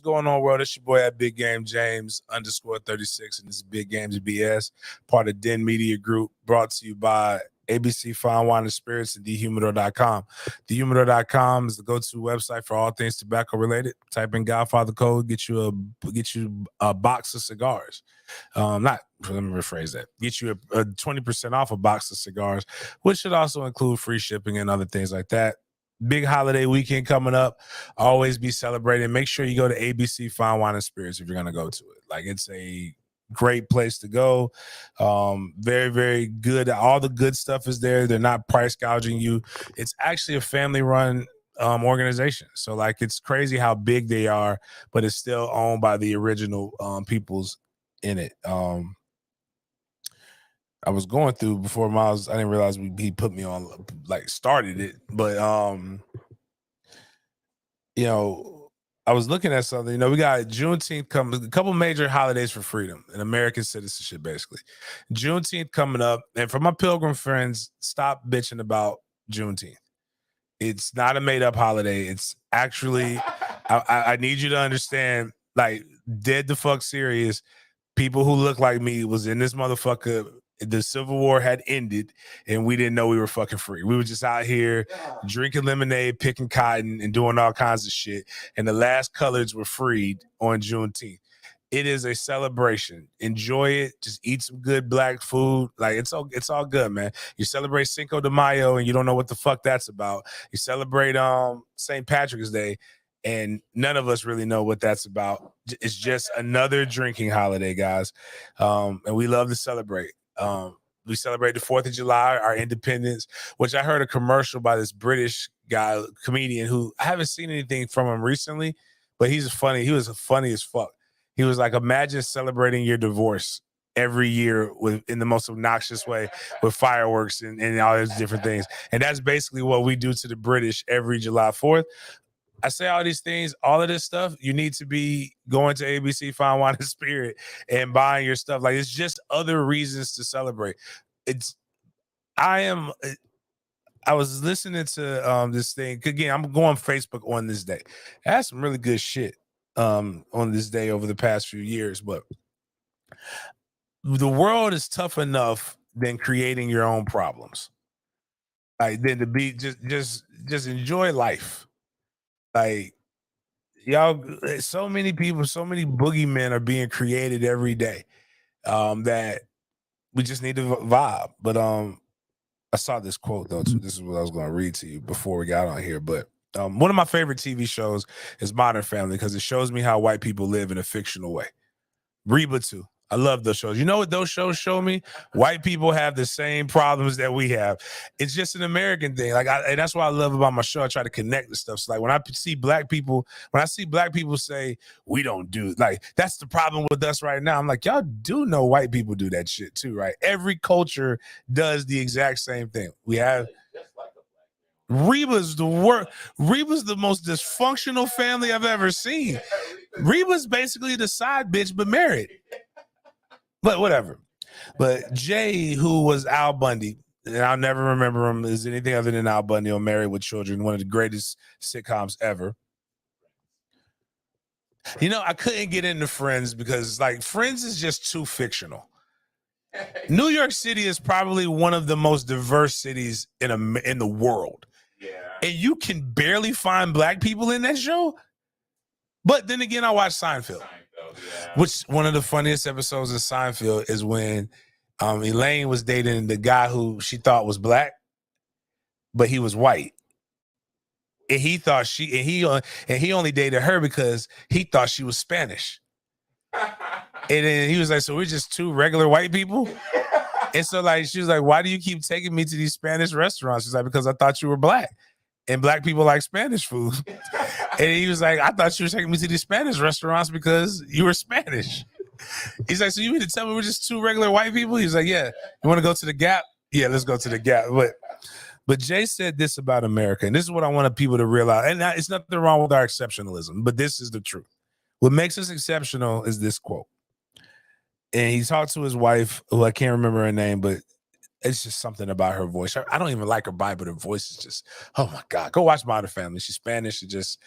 What's going on, world? It's your boy at Big Game James _36, and this is Big Games BS, part of Den Media Group, brought to you by ABC Fine Wine and Spirits and Dehumidor.com. Dehumidor.com is the go-to website for all things tobacco related. Type in Godfather code, get you a box of cigars. Let me rephrase that. Get you a 20% off a box of cigars, which should also include free shipping and other things like that. Big holiday weekend coming up. Always be celebrating. Make sure you go to ABC Fine Wine and Spirits if you're going to go to it. Like, it's a great place to go. Very, very good. All the good stuff is there. They're not price gouging you. It's actually a family-run organization. So, like, it's crazy how big they are, but it's still owned by the original peoples in it. I was going through before Miles. I didn't realize he put me on, like, started it, but you know, I was looking at something. You know, we got Juneteenth coming, a couple major holidays for freedom and American citizenship, basically. Juneteenth coming up, and for my pilgrim friends, stop bitching about Juneteenth. It's not a made up holiday. It's actually, I need you to understand, like, dead the fuck serious. People who look like me was in this motherfucker. The Civil War had ended, and we didn't know we were fucking free. We were just out here drinking lemonade, picking cotton, and doing all kinds of shit. And the last coloreds were freed on Juneteenth. It is a celebration. Enjoy it. Just eat some good black food. Like, it's all good, man. You celebrate Cinco de Mayo, and you don't know what the fuck that's about. You celebrate St. Patrick's Day, and none of us really know what that's about. It's just another drinking holiday, guys. And we love to celebrate. We celebrate the 4th of July, our independence, which I heard a commercial by this British guy, comedian, who I haven't seen anything from him recently, but he was funny as fuck. He was like, imagine celebrating your divorce every year in the most obnoxious way with fireworks and all these different things. And that's basically what we do to the British every July 4th. I say all these things, all of this stuff, you need to be going to ABC Fine Wine and Spirit and buying your stuff. Like, it's just other reasons to celebrate. I was listening to this thing. Again, I'm going Facebook on this day. I had some really good shit on this day over the past few years, but the world is tough enough than creating your own problems. Like, then to be just enjoy life. Like, y'all, so many people, so many boogeymen are being created every day that we just need to vibe. But I saw this quote, though, too. This is what I was going to read to you before we got on here. But one of my favorite TV shows is Modern Family, because it shows me how white people live in a fictional way. Reba, too. I love those shows. You know what those shows show me? White people have the same problems that we have. It's just an American thing. Like, and that's what I love about my show. I try to connect the stuff. So, like, when I see black people say, we don't do, like, that's the problem with us right now. I'm like, y'all do know white people do that shit too, right? Every culture does the exact same thing. We have Reba's the worst. Reba's the most dysfunctional family I've ever seen. Reba's basically the side bitch, but married. But whatever. But Jay, who was Al Bundy, and I'll never remember him as anything other than Al Bundy on Married with Children, one of the greatest sitcoms ever. You know, I couldn't get into Friends because, like, Friends is just too fictional. New York City is probably one of the most diverse cities in the world. Yeah. And you can barely find black people in that show. But then again, I watched Seinfeld. Yeah. Which one of the funniest episodes of Seinfeld is when Elaine was dating the guy who she thought was black, but he was white. And he thought he only dated her because he thought she was Spanish. And then he was like, so we're just two regular white people? And so, like, she was like, why do you keep taking me to these Spanish restaurants? She's like, because I thought you were black. And black people like Spanish food. And he was like, I thought you were taking me to these Spanish restaurants because you were Spanish. He's like, so you mean to tell me we're just two regular white people? He's like, yeah. You want to go to the Gap? Yeah, let's go to the Gap. But Jay said this about America, and this is what I wanted people to realize. And it's nothing wrong with our exceptionalism, but this is the truth. What makes us exceptional is this quote. And he talked to his wife, who I can't remember her name, but it's just something about her voice. I don't even like her bite, but her voice is just, oh my God. Go watch Modern Family. She's Spanish. She just,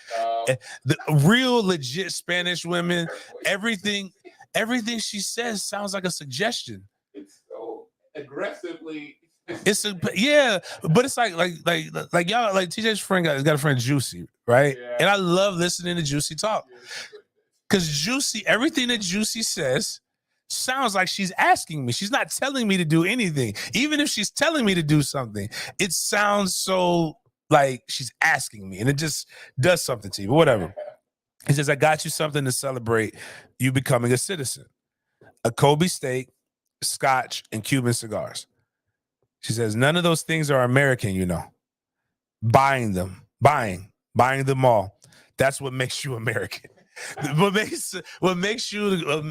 The real legit Spanish women, everything she says sounds like a suggestion. It's so aggressively. It's but it's like y'all, like TJ's friend got a friend Juicy, right? Yeah. And I love listening to Juicy talk because Juicy, everything that Juicy says sounds like she's asking me. She's not telling me to do anything. Even if she's telling me to do something, it sounds so like she's asking me, and it just does something to you. But whatever. He says, I got you something to celebrate you becoming a citizen. A Kobe steak, scotch, and Cuban cigars. She says, none of those things are American, you know. Buying them all. That's what makes you American. What makes you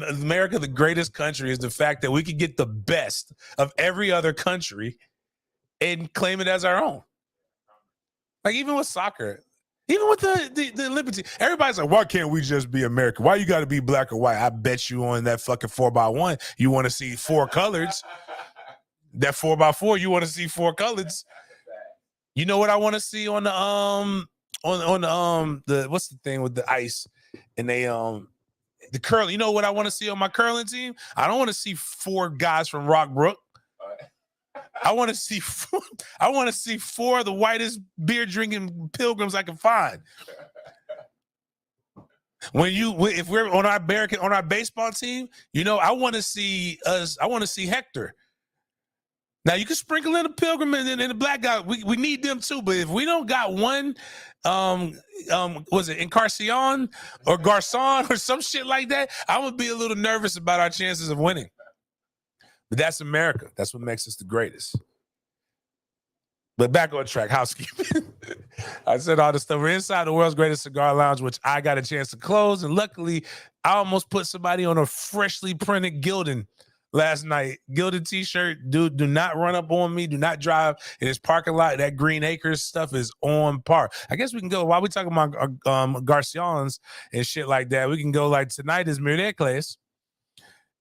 America the greatest country is the fact that we can get the best of every other country and claim it as our own. Like even with soccer, even with the Olympics, everybody's like, why can't we just be American? Why you got to be black or white? I bet you on that fucking 4x1, you want to see 4 colors. That 4x4, you want to see 4 colors. You know what I want to see on the the what's the thing with the ice and they the curling? You know what I want to see on my curling team? I don't want to see 4 guys from Rockbrook. I want to see 4 of the whitest beer drinking pilgrims I can find. If we're on our baseball team, you know, I want to see Hector. Now you can sprinkle in a pilgrim and the black guy. We need them too. But if we don't got one, was it Encarnacion or Garcon or some shit like that, I'm gonna be a little nervous about our chances of winning. But that's America. That's what makes us the greatest. But back on track, housekeeping. I said all this stuff. We're inside the world's greatest cigar lounge, which I got a chance to close. And luckily, I almost put somebody on a freshly printed Gildan last night. Gildan t-shirt. Dude, do not run up on me. Do not drive in his parking lot. That Green Acres stuff is on par. I guess we can go, while we talking about Garcions and shit like that, we can go like tonight is Miércoles.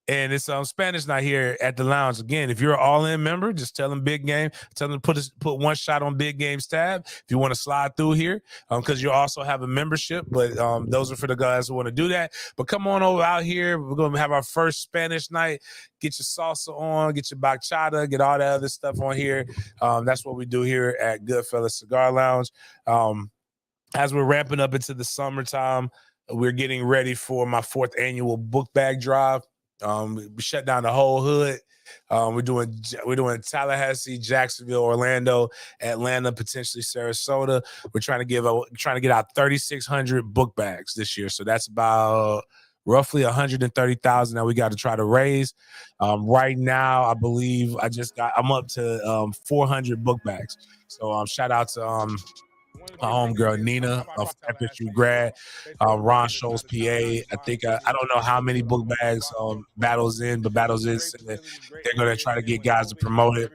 And it's Spanish night here at the lounge. Again, if you're an all-in member, just tell them Big Game. Tell them to put one shot on Big Game's tab if you want to slide through here, because you also have a membership. But those are for the guys who want to do that. But come on over out here. We're going to have our first Spanish night. Get your salsa on, get your bachata, get all that other stuff on here. That's what we do here at Goodfellas Cigar Lounge. As we're ramping up into the summertime, we're getting ready for my 4th annual book bag drive. We shut down the whole hood. We're doing Tallahassee, Jacksonville, Orlando, Atlanta, potentially Sarasota. We're trying to get out 3,600 book bags this year. So that's about roughly 130,000 that we got to try to raise. Right now, I believe I'm up to 400 book bags. So shout out to my homegirl Nina, FSU grad, Ron Scholes, PA. I think I don't know how many book bags Battles In, but Battles In said that they're going to try to get guys to promote it.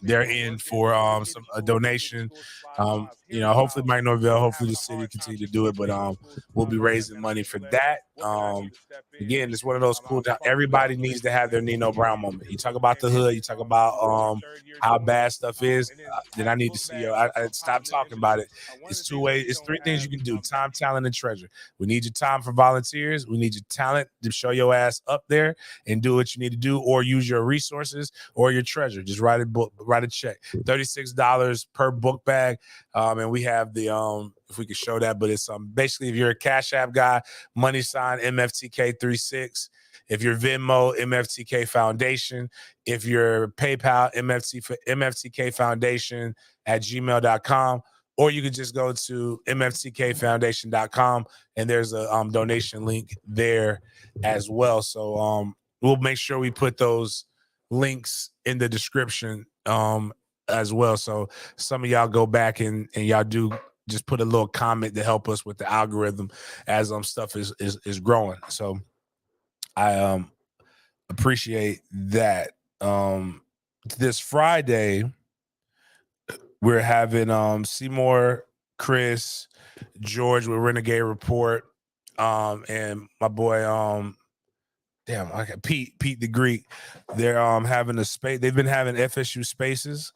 They're in for a donation. Hopefully Mike Norvell, hopefully the city continue to do it, but we'll be raising money for that. Again, it's one of those cool times. Everybody needs to have their Nino Brown moment. You talk about the hood, you talk about how bad stuff is, then I need to see you. I stop talking about it. It's 2 ways. It's 3 things you can do: time, talent, and treasure. We need your time for volunteers. We need your talent to show your ass up there and do what you need to do, or use your resources or your treasure. Just write a check. $36 per book bag. And we have the if we could show that, but it's basically if you're a Cash App guy, money sign MFTK36. If you're Venmo, MFTK Foundation. If you're PayPal, MFTK Foundation at gmail.com. Or you could just go to mftkfoundation.com and there's a donation link there as well. So we'll make sure we put those links in the description as well. So some of y'all go back and y'all do just put a little comment to help us with the algorithm as stuff is growing. So I appreciate that. This Friday we're having Seymour, Chris, George with Renegade Report, and my boy Pete the Greek. They're having a space. They've been having FSU spaces,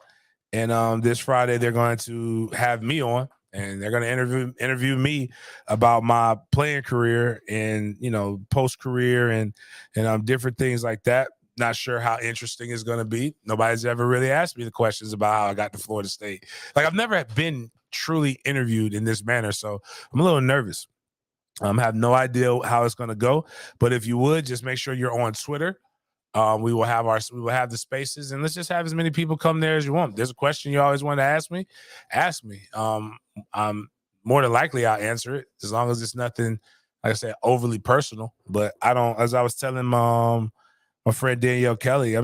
and this Friday they're going to have me on, and they're going to interview me about my playing career and, you know, post career and different things like that. Not sure how interesting it's going to be. Nobody's ever really asked me the questions about how I got to Florida State. Like, I've never been truly interviewed in this manner, so I'm a little nervous. I have no idea how it's going to go, but if you would just make sure you're on Twitter. We will have the spaces, and let's just have as many people come there as you want. There's a question you always want to ask me. Ask me. I'm more than likely I'll answer it as long as it's nothing, like I said, overly personal. But I don't. As I was telling my friend Danielle Kelly, I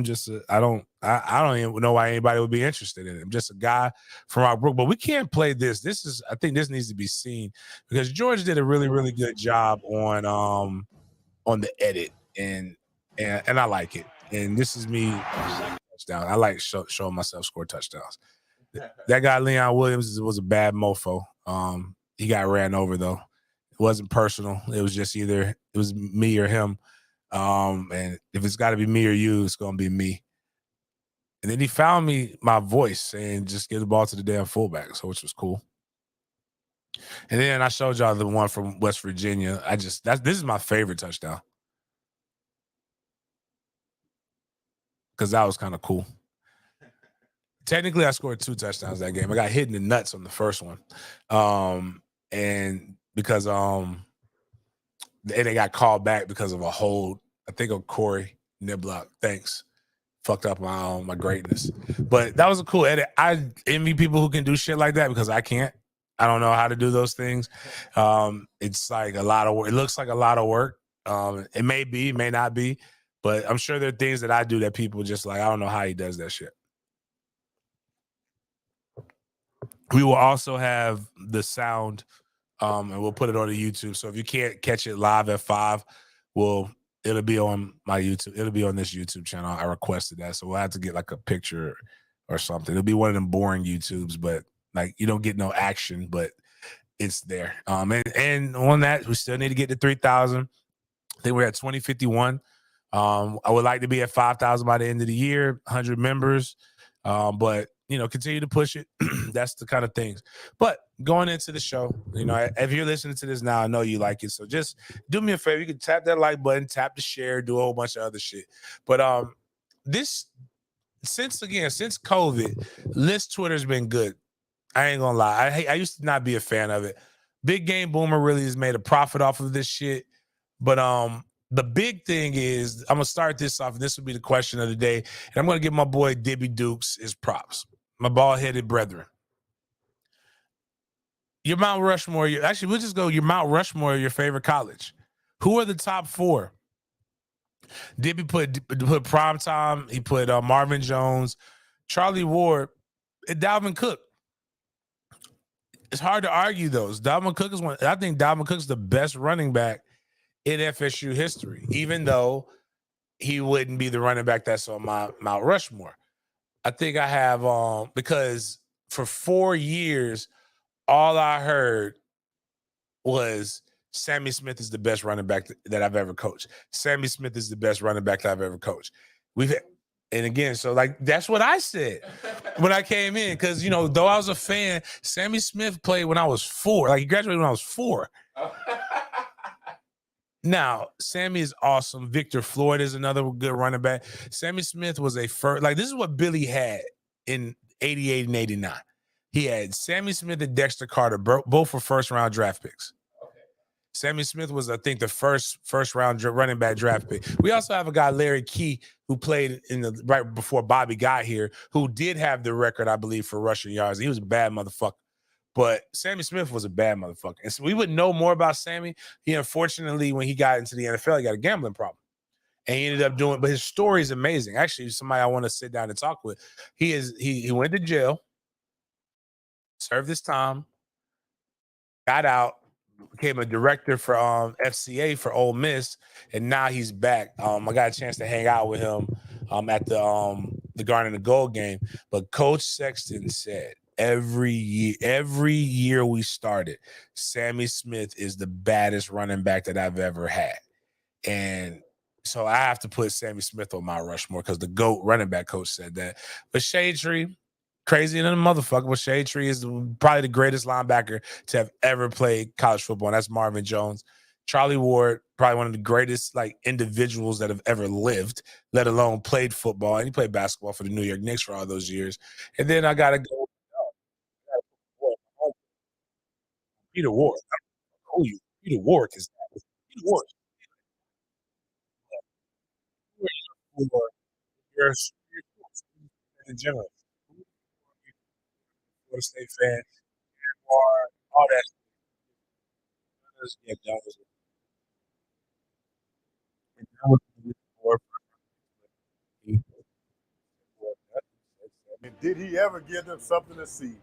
don't even know why anybody would be interested in it. I'm just a guy from Rock Brook, but we can't play this. I think this needs to be seen because George did a really, really good job on the edit and I like it. And this is me touchdown. I like showing myself score touchdowns. That guy Leon Williams was a bad mofo. He got ran over though. It wasn't personal. It was just either it was me or him. And if it's got to be me or you, it's gonna be me. And then he found me my voice saying just give the ball to the damn fullback, so which was cool. And then I showed y'all the one from West Virginia. This is my favorite touchdown. Because that was kind of cool. Technically, I scored 2 touchdowns that game. I got hit in the nuts on the first one. And because they got called back because of a hold, I think of Corey Niblock. Thanks. Fucked up my greatness. But that was a cool edit. I envy people who can do shit like that because I can't. I don't know how to do those things. It's like a lot of work. It looks like a lot of work. It may be, it may not be. But I'm sure there are things that I do that people just like, I don't know how he does that shit. We will also have the sound, and we'll put it on the YouTube. So if you can't catch it live at 5, it'll be on my YouTube. It'll be on this YouTube channel. I requested that. So we'll have to get like a picture or something. It'll be one of them boring YouTubes, but like you don't get no action, but it's there. And on that, we still need to get to 3,000. I think we're at 2051. I would like to be at 5,000 by the end of the year, 100 members. But, you know, continue to push it. That's the kind of things. But going into the show, you know, if you're listening to this now, I know you like it. So just do me a favor. You can tap that like button, tap the share, do a whole bunch of other shit. But since COVID, list Twitter's been good. I ain't gonna lie. I used to not be a fan of it. Big Game Boomer really has made a profit off of this shit. But the big thing is, I'm going to start this off, and this will be the question of the day, and I'm going to give my boy Dibby Dukes his props, my bald-headed brethren. Your Mount Rushmore, we'll just go your Mount Rushmore, your favorite college. Who are the top 4? Dibby put Prime Time, he put Marvin Jones, Charlie Ward, and Dalvin Cook. It's hard to argue those. Dalvin Cook is one. I think Dalvin Cook's the best running back in FSU history, even though he wouldn't be the running back that's on my Mount Rushmore. I think I have because for 4 years, all I heard was Sammy Smith is the best running back that I've ever coached. Sammy Smith is the best running back that I've ever coached. And again, so like that's what I said when I came in, because you know, though I was a fan, Sammy Smith played when I was 4. Like he graduated when I was 4. Now, Sammy is awesome. Victor Floyd is another good running back. Sammy Smith was a first, like this is what Billy had in 88 and 89. He had Sammy Smith and Dexter Carter, both were first-round draft picks. Okay. Sammy Smith was, I think, the first-round running back draft pick. We also have a guy, Larry Key, who played right before Bobby got here, who did have the record, I believe, for rushing yards. He was a bad motherfucker. But Sammy Smith was a bad motherfucker. And so we would know more about Sammy. He, unfortunately, when he got into the NFL, he got a gambling problem. And he ended up doing, but his story is amazing. Actually, somebody I want to sit down and talk with. He went to jail, served his time, got out, became a director for FCA for Ole Miss, and now he's back. I got a chance to hang out with him at the Garnet and Gold game. But Coach Sexton said, every year we started, Sammy Smith is the baddest running back that I've ever had. And so I have to put Sammy Smith on my Rushmore because the GOAT running back coach said that. But Shade Tree, crazy than a motherfucker. But Shade Tree is probably the greatest linebacker to have ever played college football, and that's Marvin Jones. Charlie Ward, probably one of the greatest like individuals that have ever lived, let alone played football. And he played basketball for the New York Knicks for all those years. And then I gotta go Peter Ward. Who you? Peter Ward is that? Peter Ward. You're in general. Florida State fan, all that. Yeah, that was And did he ever give them something to see?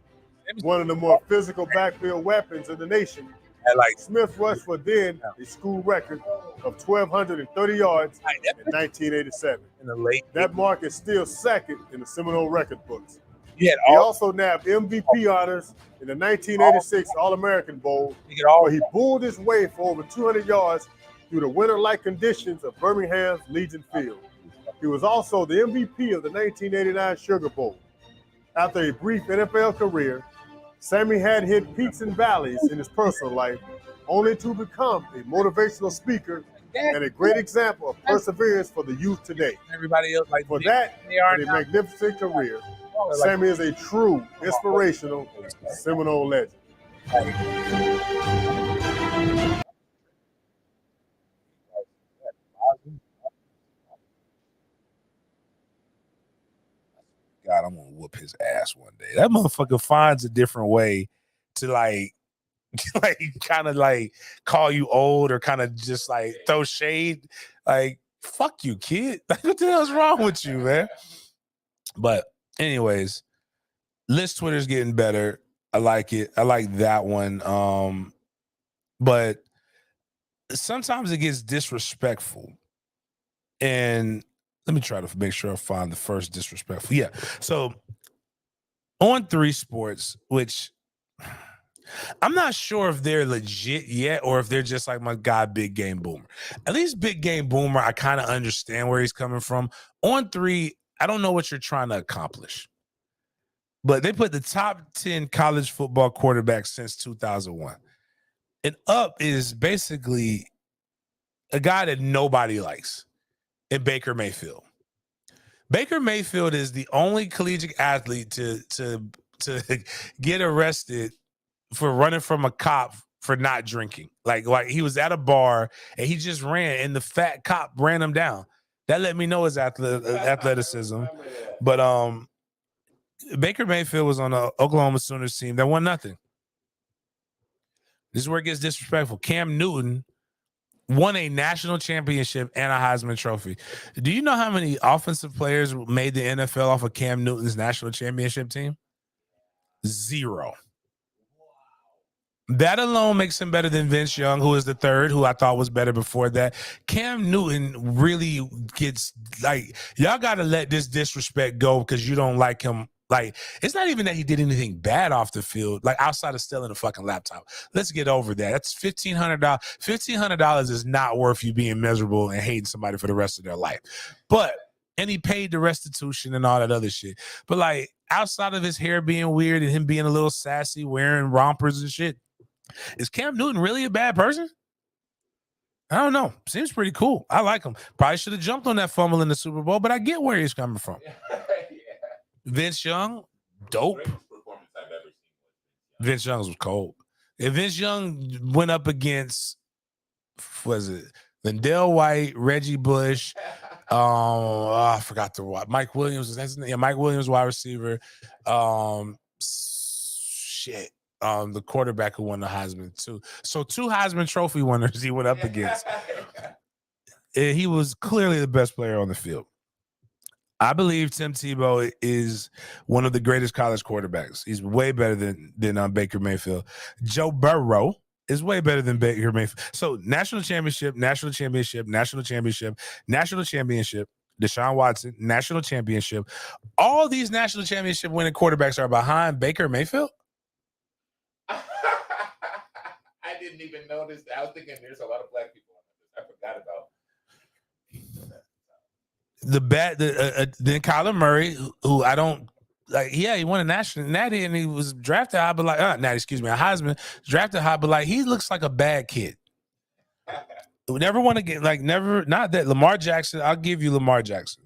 One of the more physical backfield weapons in the nation. like Smith rushed for then a school record of 1,230 yards in 1987. in the late. That mark is still second in the Seminole record books. He had He all. also nabbed MVP honors in the 1986 All-American Bowl, He had all. where he bulled his way for over 200 yards through the winter-like conditions of Birmingham's Legion Field. He was also the MVP of the 1989 Sugar Bowl. After a brief NFL career, Sammy had hit peaks and valleys in his personal life, only to become a motivational speaker and a great example of perseverance for the youth today. Everybody else like For that and a magnificent career, Sammy is a true inspirational Seminole legend. God, I'm gonna whoop his ass one day. That motherfucker finds a different way to like kind of like call you old or kind of just like throw shade. Like, fuck you, kid. Like, what the hell's wrong with you, man? But anyways, list Twitter's getting better. I like it. I like that one. But sometimes it gets disrespectful. And let me try to make sure I find the first disrespectful. Yeah. So on 3 Sports, which I'm not sure if they're legit yet or if they're just like my guy, Big Game Boomer. At least Big Game Boomer, I kind of understand where he's coming from. On 3, I don't know what you're trying to accomplish. But they put the top 10 college football quarterbacks since 2001. And Up is basically a guy that nobody likes. In Baker Mayfield. Baker Mayfield is the only collegiate athlete to get arrested for running from a cop for not drinking. Like he was at a bar and he just ran and the fat cop ran him down. That let me know his athleticism. But Baker Mayfield was on the Oklahoma Sooners team that won nothing. This is where it gets disrespectful. Cam Newton won a national championship and a Heisman Trophy. Do you know how many offensive players made the NFL off of Cam Newton's national championship team? 0. That alone makes him better than Vince Young, who is the third, who I thought was better before that. Cam Newton really gets like, y'all got to let this disrespect go because you don't like him. Like, it's not even that he did anything bad off the field, like outside of stealing a fucking laptop. Let's get over that. That's $1,500. $1,500 is not worth you being miserable and hating somebody for the rest of their life. And he paid the restitution and all that other shit. But like, outside of his hair being weird and him being a little sassy, wearing rompers and shit, is Cam Newton really a bad person? I don't know. Seems pretty cool. I like him. Probably should have jumped on that fumble in the Super Bowl, but I get where he's coming from. Vince Young, dope. Vince Young was cold. If Vince Young went up against, was it Lindell White, Reggie Bush, I forgot the what. Mike Williams was his name. Yeah, Mike Williams, wide receiver. The quarterback who won the Heisman too. So 2 Heisman Trophy winners he went up against. And he was clearly the best player on the field. I believe Tim Tebow is one of the greatest college quarterbacks. He's way better than Baker Mayfield. Joe Burrow is way better than Baker Mayfield. So national championship, national championship, national championship, national championship. Deshaun Watson, national championship. All these national championship winning quarterbacks are behind Baker Mayfield. I didn't even notice. I was thinking there's a lot of black people on this. I forgot about. Then Kyler Murray, who I don't like, yeah, he won a national natty and he was drafted high, but like, natty, excuse me, a Heisman, drafted high, but like, he looks like a bad kid. We never want to get like, never, not that Lamar Jackson. I'll give you Lamar Jackson.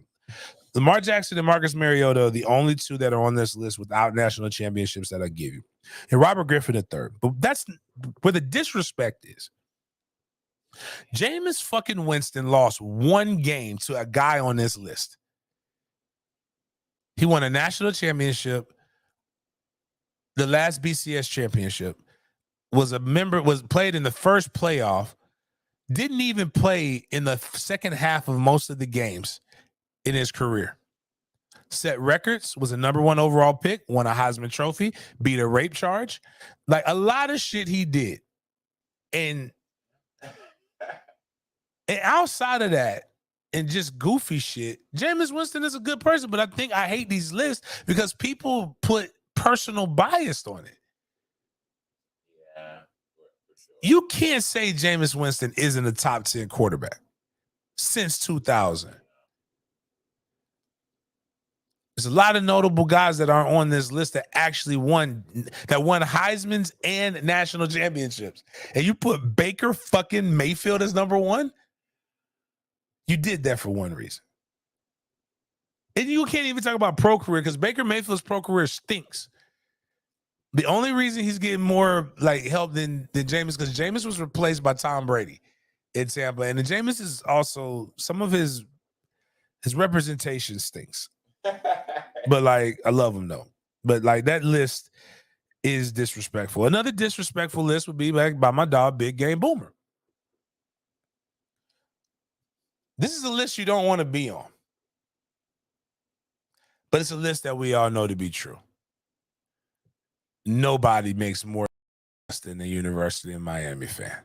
Lamar Jackson and Marcus Mariota are the only two that are on this list without national championships that I give you. And Robert Griffin III. But that's where the disrespect is. Jameis fucking Winston lost one game to a guy on this list. He won a national championship, the last BCS championship, was played in the first playoff, didn't even play in the second half of most of the games in his career. Set records, was a number 1 overall pick, won a Heisman Trophy, beat a rape charge. Like a lot of shit he did. And outside of that, and just goofy shit, Jameis Winston is a good person, but I hate these lists because people put personal bias on it. Yeah, for sure. You can't say Jameis Winston isn't a top 10 quarterback since 2000. There's a lot of notable guys that aren't on this list that actually won Heisman's and national championships. And you put Baker fucking Mayfield as number 1? You did that for one reason. And you can't even talk about pro career because Baker Mayfield's pro career stinks. The only reason he's getting more like help than Jameis, because Jameis was replaced by Tom Brady in Tampa. And Jameis is also, some of his representation stinks. But like, I love him though. But like, that list is disrespectful. Another disrespectful list would be like by my dog, Big Game Boomer. This is a list you don't want to be on. But it's a list that we all know to be true. Nobody makes more than the University of Miami fan.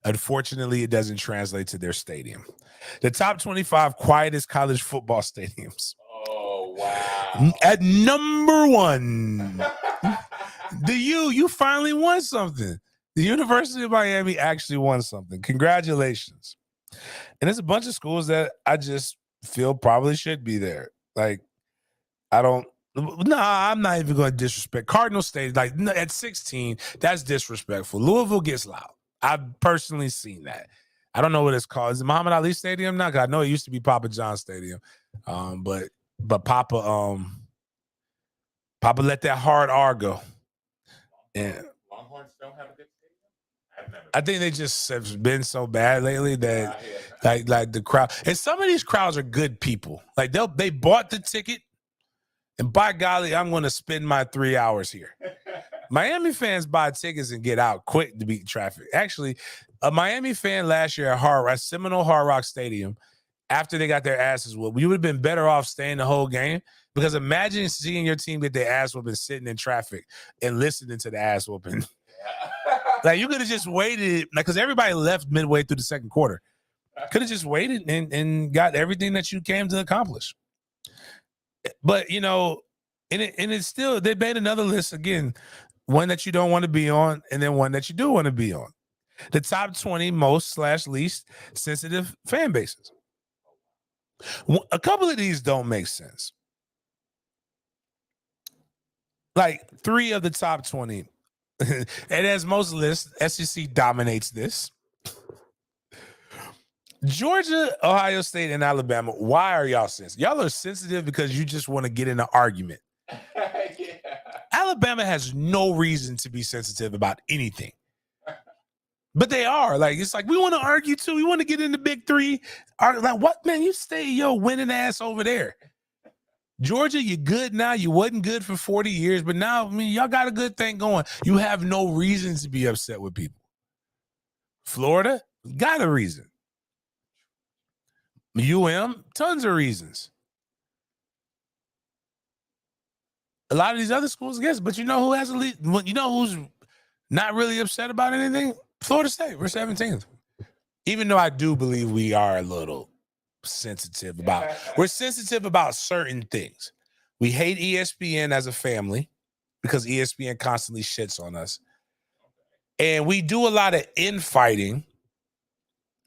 Unfortunately, it doesn't translate to their stadium. The top 25 quietest college football stadiums. Oh, wow. At number 1, you finally won something. The University of Miami actually won something. Congratulations. And there's a bunch of schools that I just feel probably should be there. Like, I'm not even going to disrespect. Cardinal State, like at 16, that's disrespectful. Louisville gets loud. I've personally seen that. I don't know what it's called. Is it Muhammad Ali Stadium now? I know it used to be Papa John Stadium. But Papa let that hard R go. And Longhorns don't have a good stadium? I think they just have been so bad lately that like the crowd, and some of these crowds are good people. Like they bought the ticket, and by golly, I'm going to spend my 3 hours here. Miami fans buy tickets and get out quick to beat traffic. Actually, a Miami fan last year at Seminole Hard Rock Stadium, after they got their asses whooped, you would have been better off staying the whole game, because imagine seeing your team get their ass whooped and sitting in traffic and listening to the ass whooping. Like, you could have just waited, like, because everybody left midway through the second quarter. Could have just waited and got everything that you came to accomplish. But, you know, and it's still, they made another list again, one that you don't want to be on, and then one that you do want to be on. The top 20 most/least sensitive fan bases. A couple of these don't make sense. Like 3 of the top 20. And as most lists, SEC dominates this. Georgia, Ohio State, and Alabama. Why are y'all sensitive? Y'all are sensitive because you just want to get in an argument. Yeah. Alabama has no reason to be sensitive about anything. But they are. Like, it's like, we want to argue too. We want to get in the big 3. Like, what, man? You stay your winning ass over there. Georgia, you good now. You wasn't good for 40 years, but now, I mean, y'all got a good thing going. You have no reason to be upset with people. Florida, got a reason. Tons of reasons. A lot of these other schools, yes, but you know who has a lead? You know who's not really upset about anything? Florida State. We're 17th. Even though I do believe we are a little sensitive about, we're sensitive about certain things. We hate ESPN as a family because ESPN constantly shits on us. And we do a lot of infighting.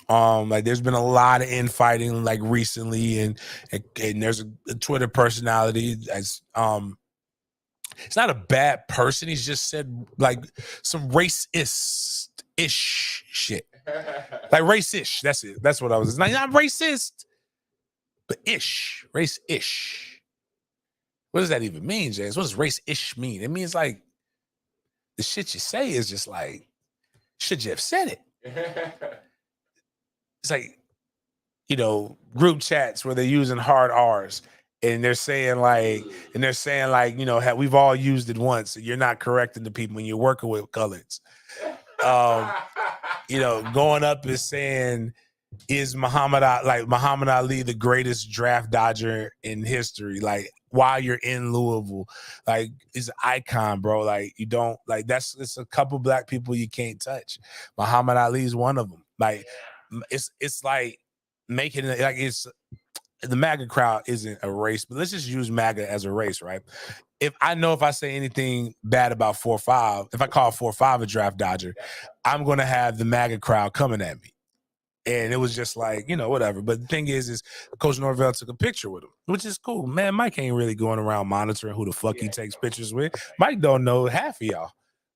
Like, there's been a lot of infighting like recently, and there's a Twitter personality as He's not a bad person. He's just said like some racist-ish shit. Like race-ish. That's it. That's what I was. It's not racist, but ish. Race-ish. What does that even mean, James? What does race-ish mean? It means like the shit you say is just like, should you have said it? It's like, you know, group chats where they're using hard R's and they're saying like, you know, we've all used it once. So you're not correcting the people when you're working with coloreds. You know, going up and saying, is Muhammad Ali the greatest draft dodger in history? Like, while you're in Louisville, like, is an icon, bro. Like, you don't like it's a couple black people you can't touch. Muhammad Ali is one of them. Like, it's like making it like it's the MAGA crowd isn't a race, but let's just use MAGA as a race, right? If I say anything bad about 4-5, if I call 4-5 a draft dodger, I'm gonna have the MAGA crowd coming at me. And it was just like, you know, whatever. But the thing is Coach Norvell took a picture with him, which is cool. Man, Mike ain't really going around monitoring who the fuck he takes pictures with. Mike don't know half of y'all.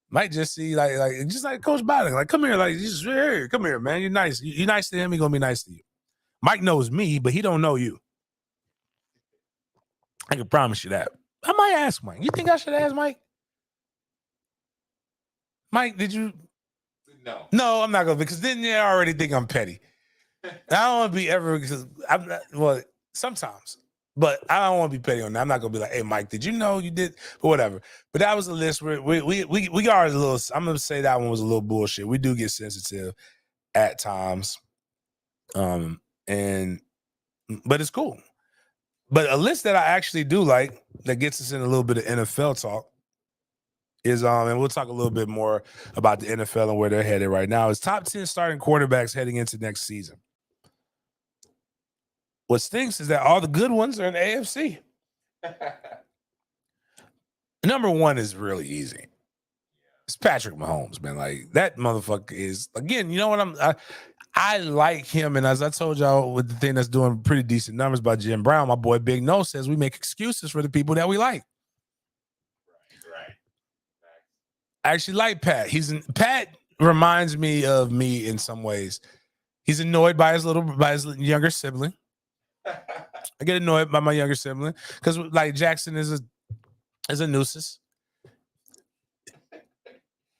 Mike just see like just like Coach Biden, like, come here, like, just here, come here, man. You're nice. You're nice to him, he gonna be nice to you. Mike knows me, but he don't know you. I can promise you that. I might ask Mike. You think I should ask Mike? Mike, did you? No, I'm not gonna, because then you already think I'm petty. I don't want to be ever, because I'm not, well, sometimes, but I don't want to be petty on that. I'm not gonna be like, hey, Mike, did you know you did, or whatever. But that was a list where we are a little. I'm gonna say that one was a little bullshit. We do get sensitive at times, but it's cool. But a list that I actually do like that gets us in a little bit of NFL talk is and we'll talk a little bit more about the NFL and where they're headed right now, is top 10 starting quarterbacks heading into next season. What stinks is that all the good ones are in the AFC. Number one is really easy. It's Patrick Mahomes, man. Like, that motherfucker is, again, you know what, I like him, and as I told y'all with the thing that's doing pretty decent numbers by Jim Brown, my boy Big No says we make excuses for the people that we like. Right. I actually like Pat. Pat reminds me of me in some ways. He's annoyed by his younger sibling. I get annoyed by my younger sibling because, like, Jackson is a nuisance.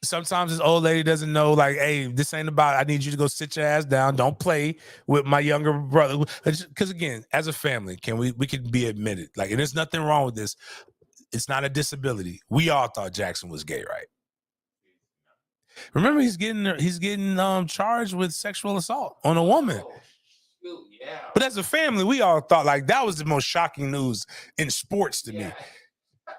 Sometimes his old lady doesn't know, like, hey, this ain't about, I need you to go sit your ass down. Don't play with my younger brother. Because, again, as a family, we can be admitted. Like, and there's nothing wrong with this. It's not a disability. We all thought Jackson was gay, right? Remember, he's getting charged with sexual assault on a woman. Oh, shoot, yeah. But as a family, we all thought, like, that was the most shocking news in sports to me.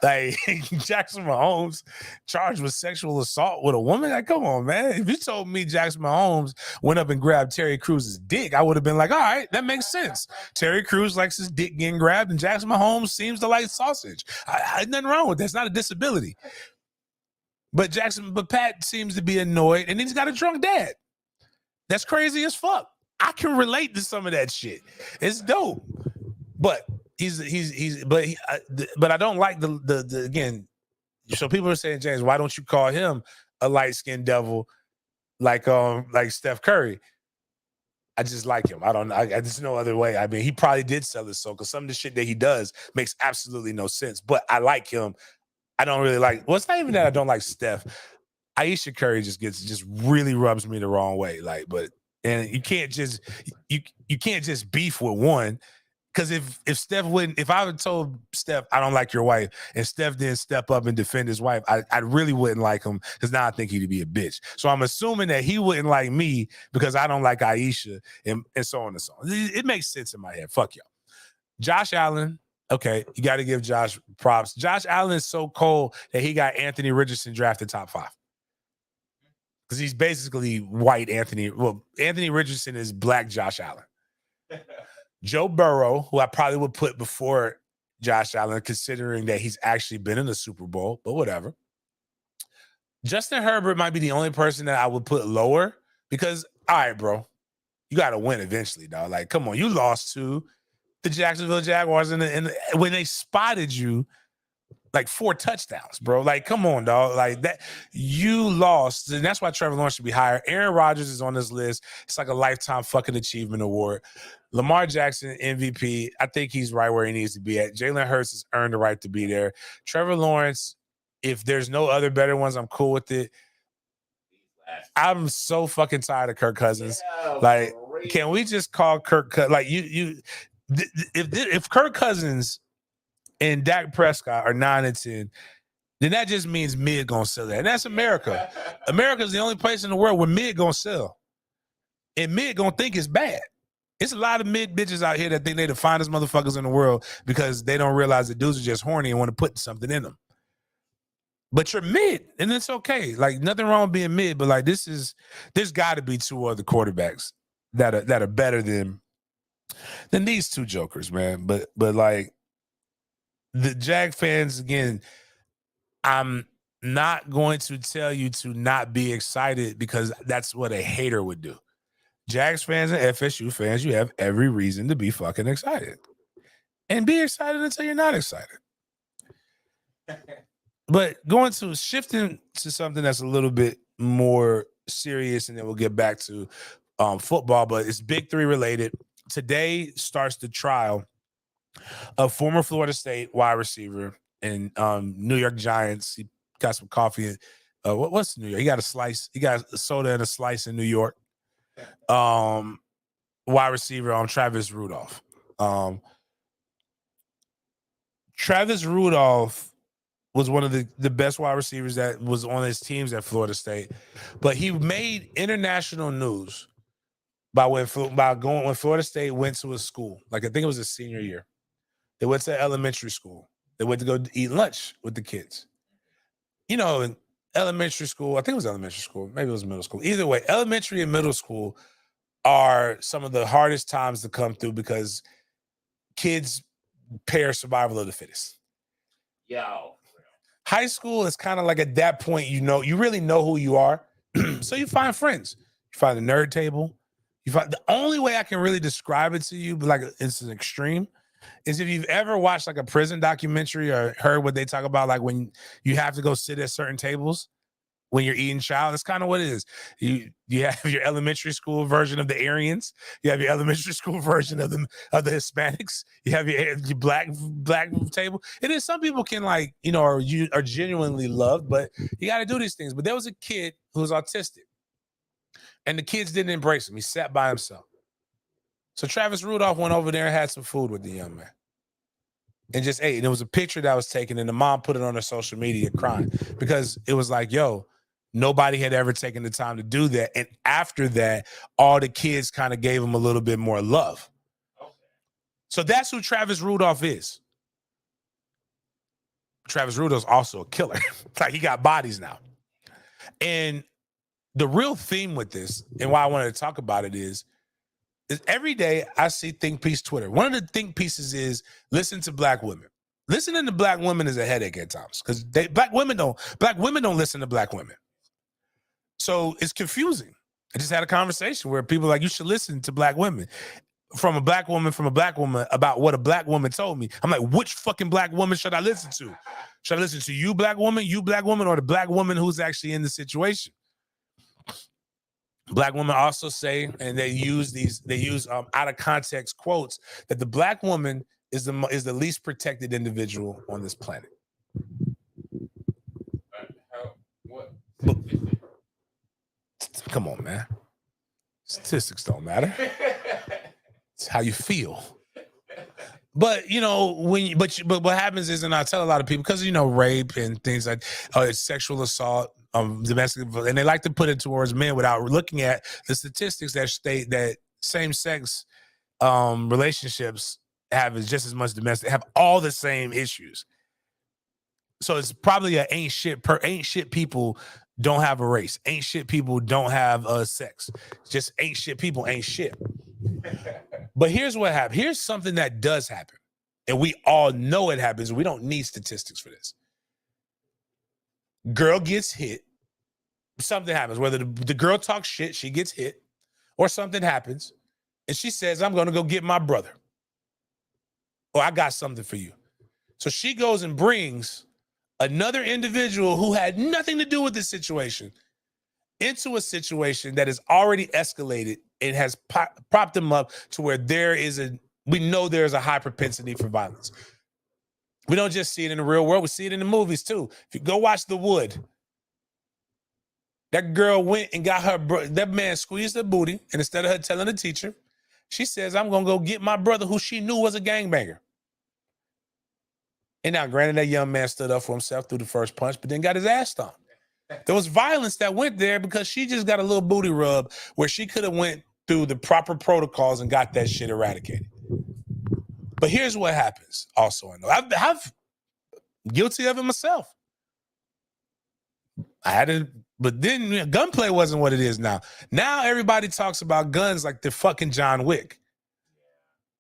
Like, Jackson Mahomes charged with sexual assault with a woman? Like, come on, man. If you told me Jackson Mahomes went up and grabbed Terry Cruz's dick, I would have been like, all right, that makes sense. Terry Crews likes his dick getting grabbed, and Jackson Mahomes seems to like sausage. Nothing wrong with that. It's not a disability. But Pat seems to be annoyed, and he's got a drunk dad. That's crazy as fuck. I can relate to some of that shit. It's dope. But but I don't like the again. So people are saying, James, why don't you call him a light-skinned devil like Steph Curry? I just like him. There's no other way. I mean, he probably did sell his soul, because some of the shit that he does makes absolutely no sense. But I like him. I don't really like. Well, it's not even that I don't like Steph. Aisha Curry just really rubs me the wrong way. Like, and you can't just beef with one. Because if I would told Steph, I don't like your wife, and Steph didn't step up and defend his wife, I really wouldn't like him, because now I think he'd be a bitch. So I'm assuming that he wouldn't like me because I don't like Aisha, and so on and so on. It makes sense in my head. Fuck y'all. Josh Allen. Okay, you got to give Josh props. Josh Allen is so cold that he got Anthony Richardson drafted top 5. Because he's basically white Anthony. Well, Anthony Richardson is black Josh Allen. Joe Burrow, who I probably would put before Josh Allen, considering that he's actually been in the Super Bowl, but whatever. Justin Herbert might be the only person that I would put lower, because, all right, bro, you got to win eventually, dog. Like, come on, you lost to the Jacksonville Jaguars when they spotted you like 4 touchdowns, bro. Like, come on, dog. Like that, you lost, and that's why Trevor Lawrence should be higher. Aaron Rodgers is on this list. It's like a lifetime fucking achievement award. Lamar Jackson, MVP. I think he's right where he needs to be at. Jalen Hurts has earned the right to be there. Trevor Lawrence, if there's no other better ones, I'm cool with it. I'm so fucking tired of Kirk Cousins. Like, can we just call Kirk like if Kirk Cousins and Dak Prescott are 9 and 10, then that just means mid gonna sell that. And that's America. America's the only place in the world where mid gonna sell. And mid gonna think it's bad. It's a lot of mid bitches out here that think they're the finest motherfuckers in the world because they don't realize that dudes are just horny and want to put something in them. But you're mid, and it's okay. Like, nothing wrong with being mid, but like there's got to be 2 other quarterbacks that are better than these 2 jokers, man. But like the Jag fans, again, I'm not going to tell you to not be excited because that's what a hater would do. Jags fans and FSU fans, you have every reason to be fucking excited. And be excited until you're not excited. But shifting to something that's a little bit more serious, and then we'll get back to football, but it's Big 3 related. Today starts the trial of former Florida State wide receiver and New York Giants. He got some coffee. What's New York? He got a slice. He got a soda and a slice in New York. Wide receiver Travis Rudolph. Travis Rudolph was one of the best wide receivers that was on his teams at Florida State, but he made international news when Florida State went to a school. Like, I think it was a senior year. They went to elementary school. They went to go eat lunch with the kids. You know, in elementary school, I think it was elementary school, maybe it was middle school. Either way, elementary and middle school are some of the hardest times to come through because kids pair survival of the fittest. Yo. High school is kind of like, at that point, you really know who you are. So you find friends. You find the nerd table. You find the only way I can really describe it to you, but like it's an extreme, is if you've ever watched like a prison documentary or heard what they talk about, like when you have to go sit at certain tables when you're eating chow. That's kind of what it is. You have your elementary school version of the Aryans. You have your elementary school version of the Hispanics. You have your black table. It is, some people can are genuinely loved, but you got to do these things. But there was a kid who was autistic, and the kids didn't embrace him. He sat by himself. So Travis Rudolph went over there and had some food with the young man and just ate. And it was a picture that was taken, and the mom put it on her social media crying because it was like, yo, nobody had ever taken the time to do that. And after that, all the kids kind of gave him a little bit more love. Okay. So that's who Travis Rudolph is. Travis Rudolph's also a killer. Like, he got bodies now. And the real theme with this, and why I wanted to talk about it, is every day I see Think Piece Twitter. One of the think pieces is listen to black women. Listening to black women is a headache at times because black women don't listen to black women. So it's confusing. I just had a conversation where people are like, you should listen to black women. From a black woman about what a black woman told me. I'm like, which fucking black woman should I listen to? Should I listen to you black woman, or the black woman who's actually in the situation? Black women also say, and they use out of context quotes, that the black woman is the least protected individual on this planet. Come on, man. Statistics don't matter. It's how you feel. But but what happens is, and I tell a lot of people, because rape and things like sexual assault, domestic, and they like to put it towards men without looking at the statistics that state that same-sex relationships have just as much domestic, have all the same issues. So it's probably ain't shit people don't have a race. Ain't shit people don't have sex. Just ain't shit people ain't shit. But here's what happened. Here's something that does happen. And we all know it happens. We don't need statistics for this. Girl gets hit. Something happens. Whether the girl talks shit, she gets hit, or something happens, and she says, I'm going to go get my brother. Or I got something for you. So she goes and brings another individual who had nothing to do with this situation into a situation that is already escalated and has propped them up to where we know there's a high propensity for violence. We don't just see it in the real world, we see it in the movies too. If you go watch The Wood, that girl went and got that man squeezed her booty, and instead of her telling the teacher, she says, I'm gonna go get my brother who she knew was a gangbanger. And now, granted, that young man stood up for himself through the first punch, but then got his ass stomped. There was violence that went there because she just got a little booty rub where she could have went through the proper protocols and got that shit eradicated. But here's what happens. Also, I know I've guilty of it myself. But then gunplay wasn't what it is now. Now everybody talks about guns like they're fucking John Wick.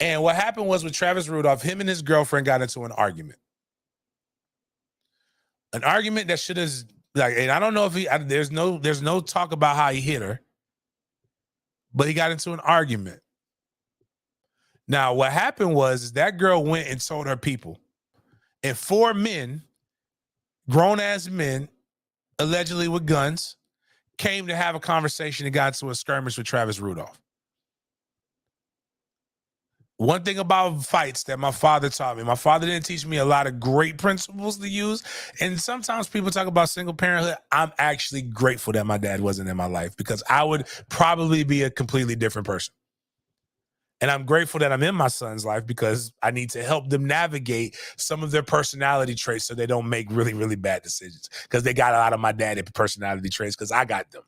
And what happened was with Travis Rudolph, him and his girlfriend got into an argument. An argument that should have, and I don't know if there's no talk about how he hit her, but he got into an argument. Now, what happened was that girl went and told her people, and 4 men, grown-ass men, allegedly with guns, came to have a conversation and got into a skirmish with Travis Rudolph. One thing about fights that my father taught me, my father didn't teach me a lot of great principles to use. And sometimes people talk about single parenthood. I'm actually grateful that my dad wasn't in my life because I would probably be a completely different person. And I'm grateful that I'm in my son's life because I need to help them navigate some of their personality traits so they don't make really, really bad decisions because they got a lot of my dad's personality traits because I got them.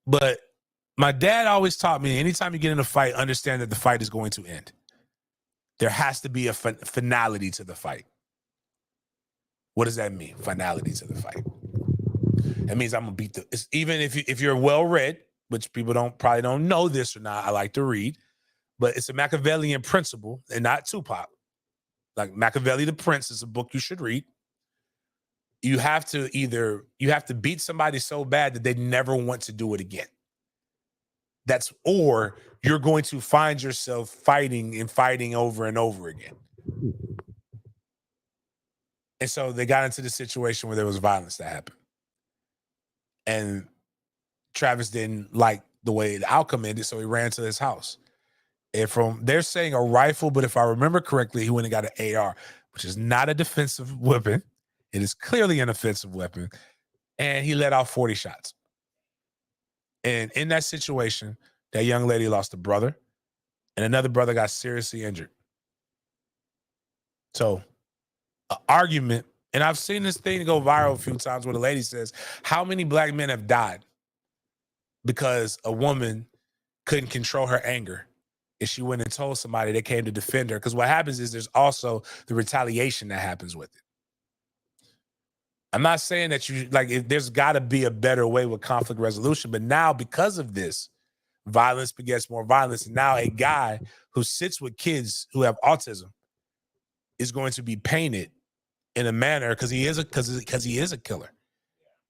But my dad always taught me, anytime you get in a fight, understand that the fight is going to end. There has to be a finality to the fight. What does that mean? Finality to the fight. That means I'm gonna beat even if you're well read, which people probably don't know this or not. I like to read, but it's a Machiavellian principle and not Tupac. Like Machiavelli the Prince is a book you should read. You have to beat somebody so bad that they never want to do it again. Or you're going to find yourself fighting over and over again. And so they got into the situation where there was violence that happened. And Travis didn't like the way the outcome ended, so he ran to his house. And they're saying a rifle, but if I remember correctly, he went and got an AR, which is not a defensive weapon. It is clearly an offensive weapon. And he let off 40 shots. And in that situation, that young lady lost a brother, and another brother got seriously injured. So, an argument, and I've seen this thing go viral a few times where the lady says, how many black men have died because a woman couldn't control her anger and she went and told somebody that came to defend her? Because what happens is there's also the retaliation that happens with it. I'm not saying that there's got to be a better way with conflict resolution, but now because of this, violence begets more violence. And now a guy who sits with kids who have autism is going to be painted in a manner because he is a killer.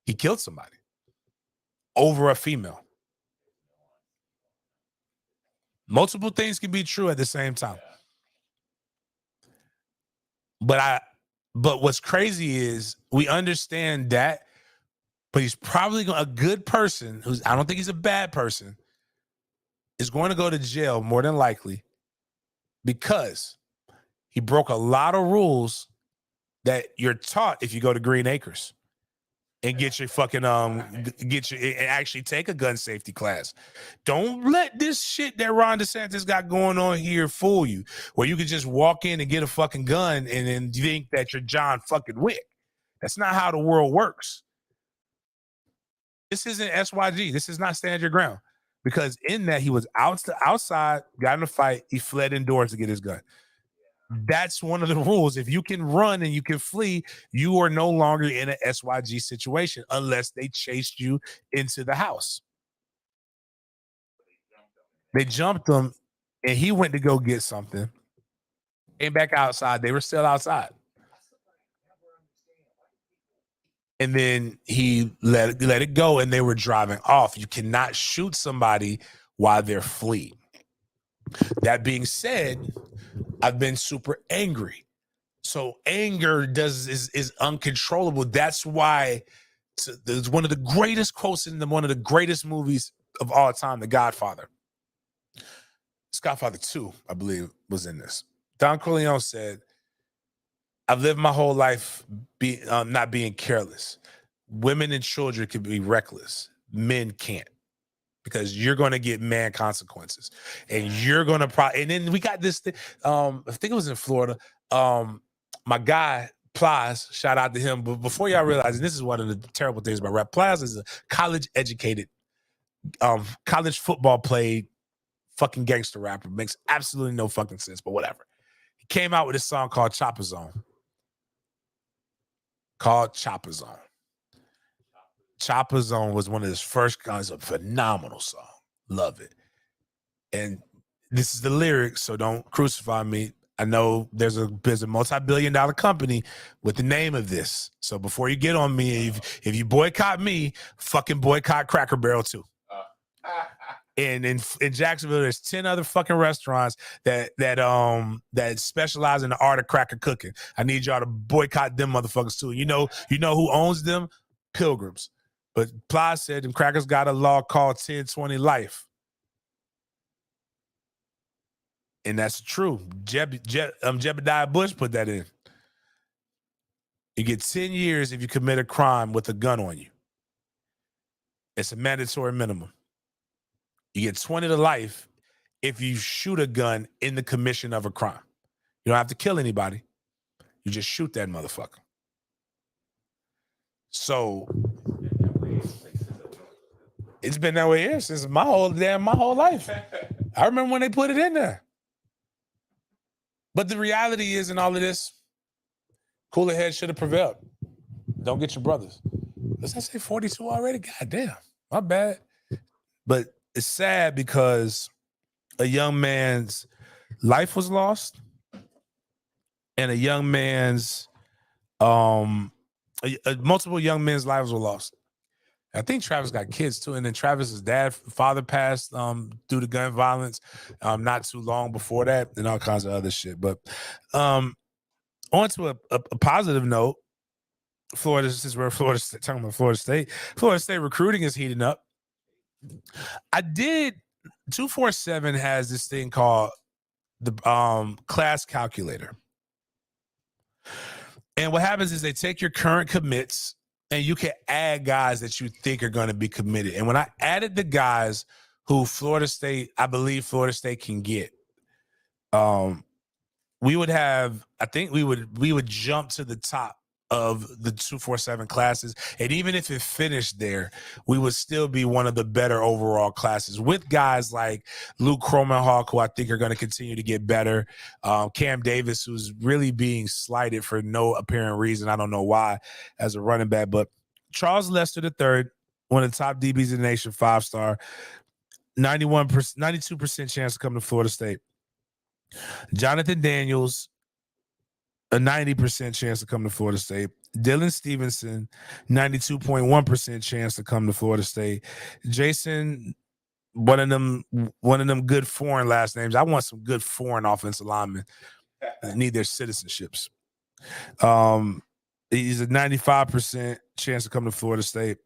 He killed somebody over a female. Multiple things can be true at the same time. But what's crazy is we understand that, but he's probably a good person I don't think he's a bad person, is going to go to jail more than likely because he broke a lot of rules that you're taught if you go to Green Acres and get your fucking and actually take a gun safety class. Don't let this shit that Ron DeSantis got going on here fool you, where you could just walk in and get a fucking gun and then think that you're John fucking Wick. That's not how the world works. This isn't SYG. This is not Stand Your Ground. Because in that, he was outside, got in a fight, he fled indoors to get his gun. That's one of the rules. If you can run and you can flee, you are no longer in an SYG situation unless they chased you into the house. They jumped him, and he went to go get something. Came back outside. They were still outside. And then he let it go, and they were driving off. You cannot shoot somebody while they're fleeing. That being said, I've been super angry So anger is uncontrollable. That's why there's one of the greatest quotes in one of the greatest movies of all time, The Godfather. It's Godfather 2, I believe, was in this. Don Corleone said, I've lived my whole life not being careless. Women and children can be reckless. Men can't, because you're going to get man consequences. And you're going to and then we got this thing, I think it was in Florida. My guy, Plies, shout out to him. But before y'all realize, and this is one of the terrible things about rap, Plies is a college-educated, college football played fucking gangster rapper. Makes absolutely no fucking sense, but whatever. He came out with a song called Chopper Zone. Chopper Zone was one of his first guys, a phenomenal song. Love it. And this is the lyrics, so don't crucify me. I know there's a multi-billion-dollar company with the name of this. So before you get on me, if you boycott me, fucking boycott Cracker Barrel too. And in Jacksonville, there's 10 other fucking restaurants that specialize in the art of cracker cooking. I need y'all to boycott them motherfuckers too. You know who owns them? Pilgrims. But Ply said them crackers got a law called 1020 life. And that's true. Jebediah Bush put that in. You get 10 years if you commit a crime with a gun on you. It's a mandatory minimum. You get 20 to life if you shoot a gun in the commission of a crime. You don't have to kill anybody. You just shoot that motherfucker. So it's been that way here since my whole life. I remember when they put it in there. But the reality is, in all of this, cooler heads should have prevailed. Don't get your brothers. Does that say 42 already? God damn, my bad. But it's sad because a young man's life was lost, and a young man's multiple young men's lives were lost. I think Travis got kids too, and then Travis's father passed due to gun violence not too long before that, and all kinds of other shit. But on to a positive note, Florida, since we're talking about Florida State recruiting is heating up. 247 has this thing called the class calculator. And what happens is they take your current commits and you can add guys that you think are going to be committed. And when I added the guys who I believe Florida State can get, we would jump to the top of the 247 classes. And even if it finished there, we would still be one of the better overall classes with guys like Luke Kromenhawk, who I think are going to continue to get better. Cam Davis, who's really being slighted for no apparent reason. I don't know why, as a running back. But Charles Lester III, one of the top DBs in the nation, 5-star, 92% chance to come to Florida State. Jonathan Daniels, a 90% chance to come to Florida State. Dylan Stevenson, 92.1% chance to come to Florida State. Jason, one of them good foreign last names. I want some good foreign offensive linemen that need their citizenships. He's a 95% chance to come to Florida State.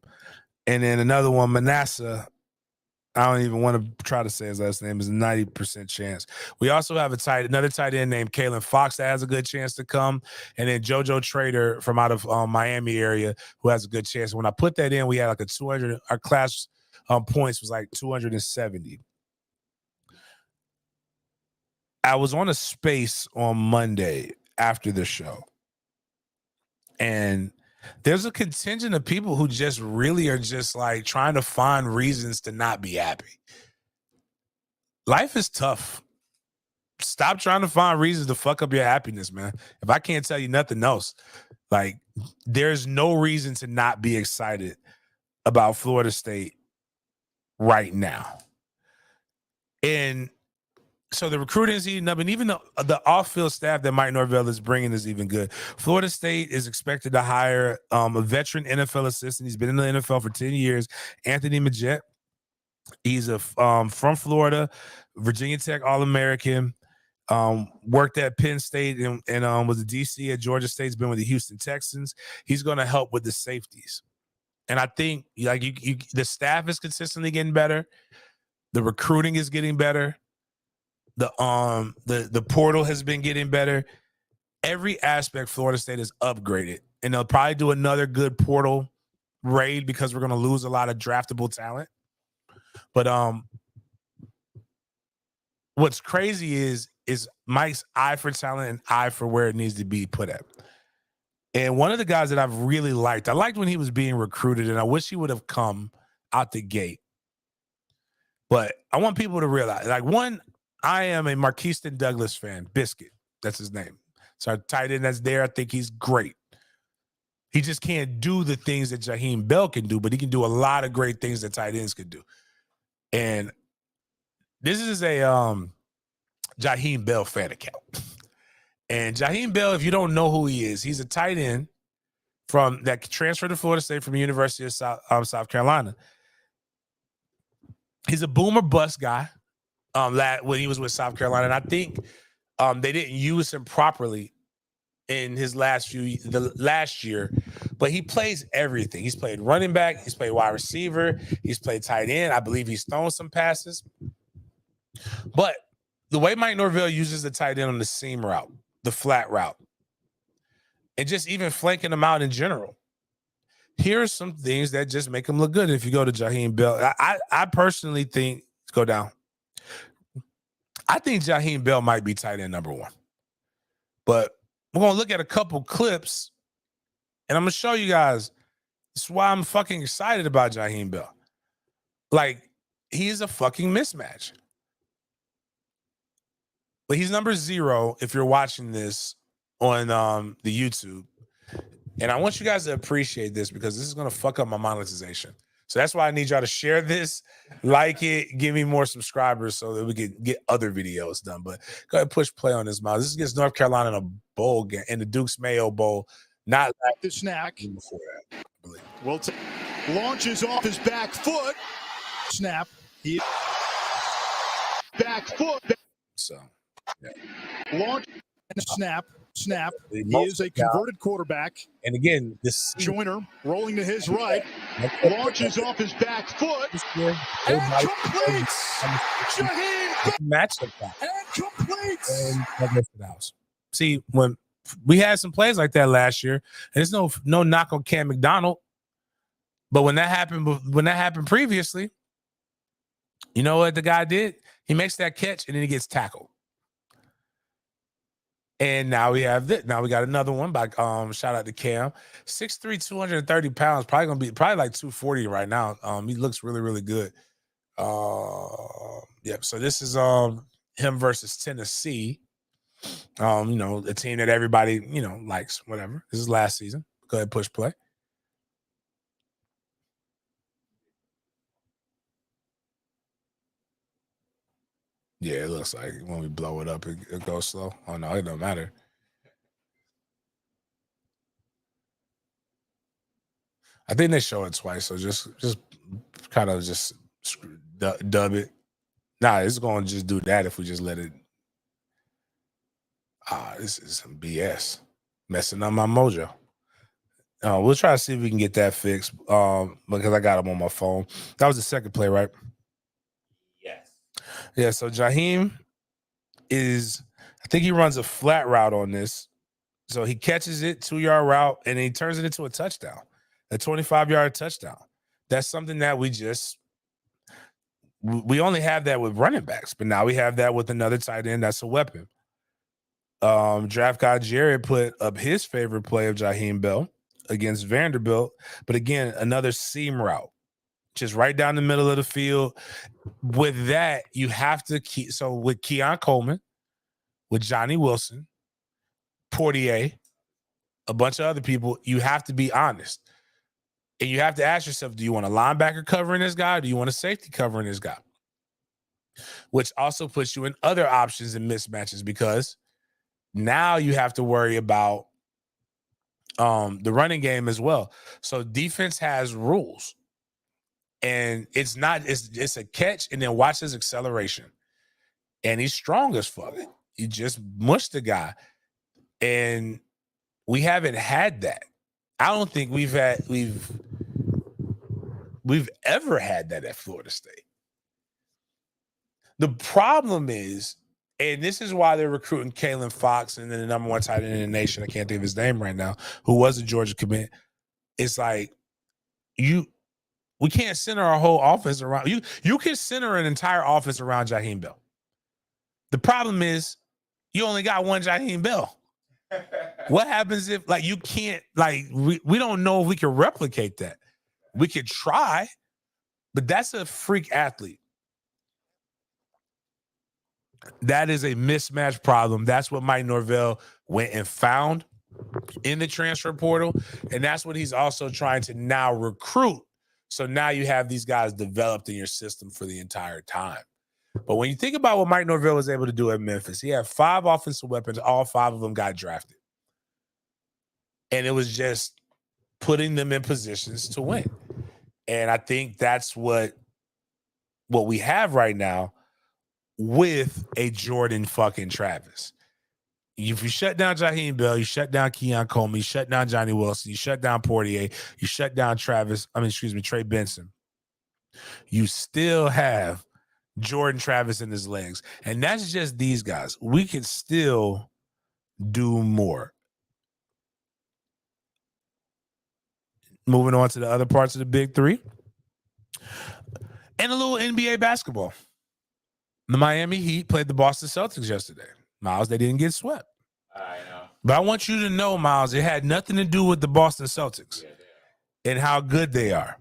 And then another one, Manasseh, I don't even want to try to say his last name, is a 90% chance. We also have another tight end named Kalen Fox that has a good chance to come. And then JoJo Trader from out of Miami area who has a good chance. When I put that in, we had like a 200, our class points was like 270. I was on a space on Monday after the show. And there's a contingent of people who just really are just like trying to find reasons to not be happy. Life is tough. Stop trying to find reasons to fuck up your happiness, man. If I can't tell you nothing else, like there's no reason to not be excited about Florida State right now. And so the recruiting is heating up, and even the off-field staff that Mike Norvell is bringing is even good. Florida State is expected to hire a veteran NFL assistant. He's been in the NFL for 10 years, Anthony Majette. He's from Florida, Virginia Tech All-American. Worked at Penn State and was a DC at Georgia State. He's been with the Houston Texans. He's going to help with the safeties. And I think like the staff is consistently getting better. The recruiting is getting better. The portal has been getting better. Every aspect Florida State is upgraded. And they'll probably do another good portal raid because we're going to lose a lot of draftable talent. But what's crazy is Mike's eye for talent and eye for where it needs to be put at. And one of the guys that I've really liked, I liked when he was being recruited, and I wish he would have come out the gate. But I want people to realize, like, one, I am a Marquiston Douglas fan. Biscuit, that's his name. So our tight end that's there, I think he's great. He just can't do the things that Jaheim Bell can do, but he can do a lot of great things that tight ends could do. And this is a Jaheim Bell fan account. And Jaheim Bell, if you don't know who he is, he's a tight end that transferred to Florida State from the University of South Carolina. He's a boomer bust guy when he was with South Carolina. And I think they didn't use him properly in his last year, but he plays everything. He's played running back, he's played wide receiver, he's played tight end. I believe he's thrown some passes. But the way Mike Norvell uses the tight end on the seam route, the flat route, and just even flanking them out in general, here are some things that just make him look good. If you go to Jaheim Bell, I personally think, go down. I think Jaheim Bell might be tight end number one. But we're going to look at a couple clips, and I'm going to show you guys. This is why I'm fucking excited about Jaheim Bell. Like, he's a fucking mismatch. But he's number 0 if you're watching this on the YouTube. And I want you guys to appreciate this because this is going to fuck up my monetization. So that's why I need y'all to share this, like it, give me more subscribers so that we can get other videos done. But go ahead and push play on this, Miles. This is against North Carolina in a bowl game, in the Duke's Mayo Bowl. Not like the snack. Before that, I believe. Will launches off his back foot. Snap. He back foot. So, yeah. Launch and snap. Snap. He is a converted quarterback. And again, this Joyner rolling to his right. Launches off his back foot. And completes. Jaheim matchup and completes. And see, when we had some plays like that last year, and there's no knock on Cam McDonald, but when that happened previously, you know what the guy did? He makes that catch and then he gets tackled. And now we have this. Now we got another one by shout out to Cam. 6'3", 230 pounds, probably like 240 right now. He looks really, really good. Yep. So this is him versus Tennessee. A team that everybody, likes, whatever. This is last season. Go ahead, push play. Yeah, it looks like when we blow it up, it goes slow. Oh, no, it don't matter. I think they show it twice, so just kind of just dub it. Nah, it's going to just do that if we just let it. This is some BS. Messing up my mojo. We'll try to see if we can get that fixed because I got him on my phone. That was the second play, right? Yeah, so Jaheim I think he runs a flat route on this. So he catches it, 2-yard route, and he turns it into a touchdown, a 25-yard touchdown. That's something that we only have that with running backs, but now we have that with another tight end. That's a weapon. Draft guy Jared put up his favorite play of Jaheim Bell against Vanderbilt, but again, another seam route. Just right down the middle of the field. With that, you have to keep. So with Keon Coleman, with Johnny Wilson, Portier, a bunch of other people, you have to be honest. And you have to ask yourself, do you want a linebacker covering this guy? Or do you want a safety covering this guy? Which also puts you in other options and mismatches because now you have to worry about the running game as well. So defense has rules. And it's a catch, and then watch his acceleration. And he's strong as fuck. You just mushed the guy. And we haven't had that. I don't think we've ever had that at Florida State. The problem is, and this is why they're recruiting Kalen Fox and then the number one tight end in the nation, I can't think of his name right now, who was a Georgia commit. It's like we can't center our whole offense around you. You can center an entire offense around Jaheim Bell. The problem is you only got one Jaheim Bell. What happens if you can't, we don't know if we can replicate that. We could try, but that's a freak athlete. That is a mismatch problem. That's what Mike Norvell went and found in the transfer portal. And that's what he's also trying to now recruit. So now you have these guys developed in your system for the entire time. But when you think about what Mike Norvell was able to do at Memphis, he had 5 offensive weapons. All 5 of them got drafted. And it was just putting them in positions to win. And I think that's what we have right now with a Jordan fucking Travis. If you shut down Jaheim Bell, you shut down Keon Coleman, you shut down Johnny Wilson, you shut down Portier, you shut down Trey Benson. You still have Jordan Travis in his legs. And that's just these guys. We can still do more. Moving on to the other parts of the big three. And a little NBA basketball. The Miami Heat played the Boston Celtics yesterday. Miles, they didn't get swept. I know. But I want you to know, Miles, it had nothing to do with the Boston Celtics and how good they are.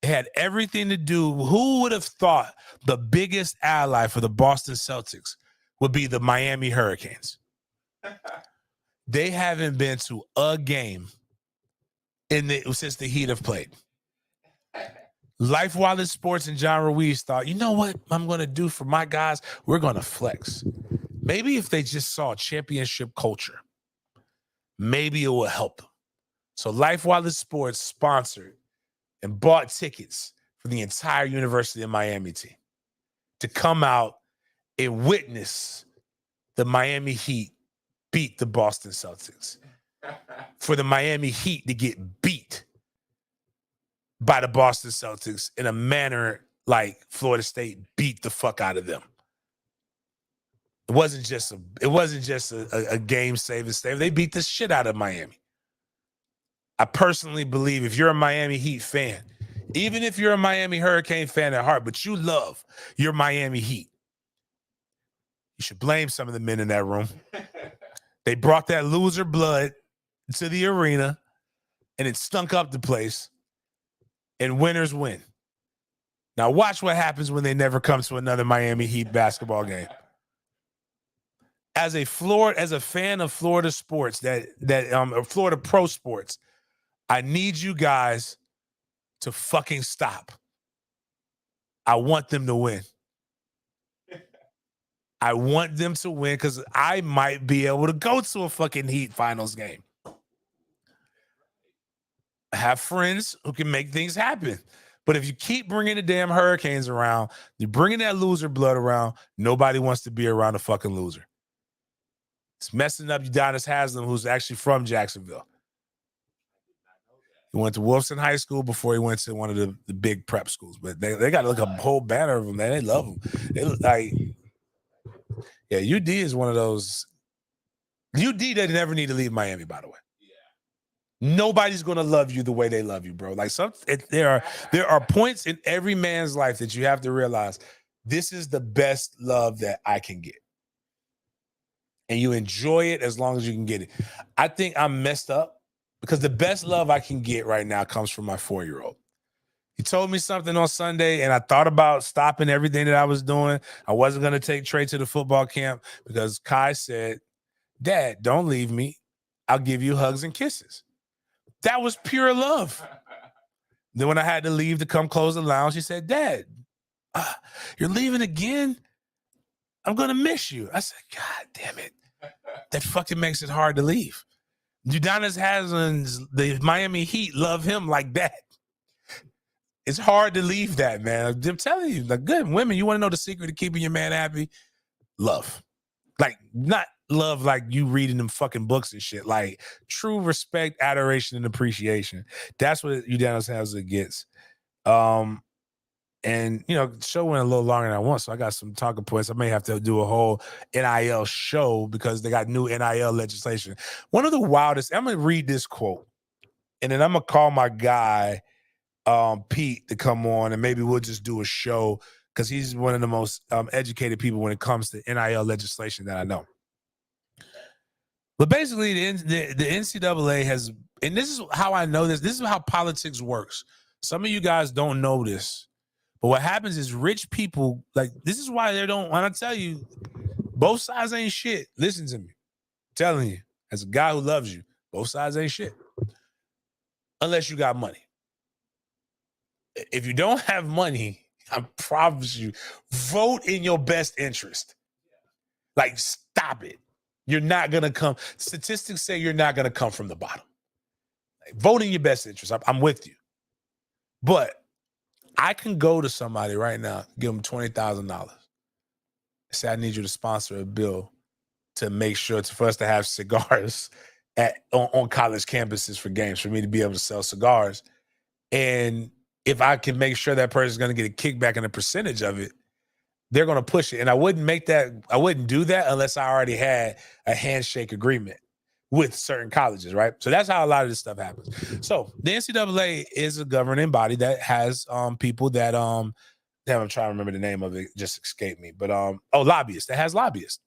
It had everything to do. Who would have thought the biggest ally for the Boston Celtics would be the Miami Hurricanes? They haven't been to a game since the Heat have played. Life Wireless Sports and John Ruiz thought, you know what I'm going to do for my guys? We're going to flex. Maybe if they just saw championship culture, maybe it will help them. So Life Wireless Sports sponsored and bought tickets for the entire University of Miami team to come out and witness the Miami Heat beat the Boston Celtics. For the Miami Heat to get beat by the Boston Celtics in a manner like Florida State beat the fuck out of them. It wasn't just a game save and stay. They beat the shit out of Miami. I personally believe if you're a Miami Heat fan, even if you're a Miami Hurricane fan at heart, but you love your Miami Heat, you should blame some of the men in that room. They brought that loser blood to the arena and it stunk up the place. And winners win. Now watch what happens when they never come to another Miami Heat basketball game. As a fan of Florida sports, Florida pro sports, I need you guys to fucking stop. I want them to win. I want them to win because I might be able to go to a fucking Heat finals game. I have friends who can make things happen. But if you keep bringing the damn Hurricanes around, you're bringing that loser blood around, nobody wants to be around a fucking loser. It's messing up Udonis Haslem, who's actually from Jacksonville. He went to Wolfson High School before he went to one of the big prep schools. But they got like a whole banner of them, man. They love him. UD is one of those. UD doesn't never need to leave Miami, by the way. Nobody's gonna love you the way they love you, bro. There are points in every man's life that you have to realize this is the best love that I can get, and you enjoy it as long as you can get it. I think I'm messed up because the best love I can get right now comes from my 4-year-old. He told me something on Sunday, and I thought about stopping everything that I was doing. I wasn't gonna take Trey to the football camp because Kai said, "Dad, don't leave me. I'll give you hugs and kisses." That was pure love. Then when I had to leave to come close the lounge, he said, "Dad, you're leaving again? I'm going to miss you." I said, "God damn it. That fucking makes it hard to leave." Udonis Haslem's, the Miami Heat love him like that. It's hard to leave that, man. I'm telling you, the good women, you want to know the secret to keeping your man happy? Love. Like, not love like you reading them fucking books and shit. Like, true respect, adoration, and appreciation. That's what Udonis Haslett gets. And, you know, the show went a little longer than I want, so I got some talking points. I may have to do a whole NIL show because they got new NIL legislation. One of the wildest, I'm going to read this quote, and then I'm going to call my guy, Pete, to come on, and maybe we'll just do a show because he's one of the most educated people when it comes to NIL legislation that I know. But basically, the NCAA has, and this is how I know this is how politics works. Some of you guys don't know this. But what happens is rich people, like, this is why they don't, when I tell you, both sides ain't shit. Listen to me. I'm telling you, as a guy who loves you, both sides ain't shit. Unless you got money. If you don't have money, I promise you, vote in your best interest. Like, stop it. You're not going to come. Statistics say you're not going to come from the bottom. Like, vote in your best interest. I'm with you. But I can go to somebody right now, give them $20,000. Say, I need you to sponsor a bill to make sure for us to have cigars on college campuses for games, for me to be able to sell cigars. And if I can make sure that person's going to get a kickback and a percentage of it, they're going to push it. And I wouldn't do that unless I already had a handshake agreement with certain colleges, right? So that's how a lot of this stuff happens. So the NCAA is a governing body that has people that damn, I'm trying to remember the name of it, just escaped me. But lobbyists. That has lobbyists.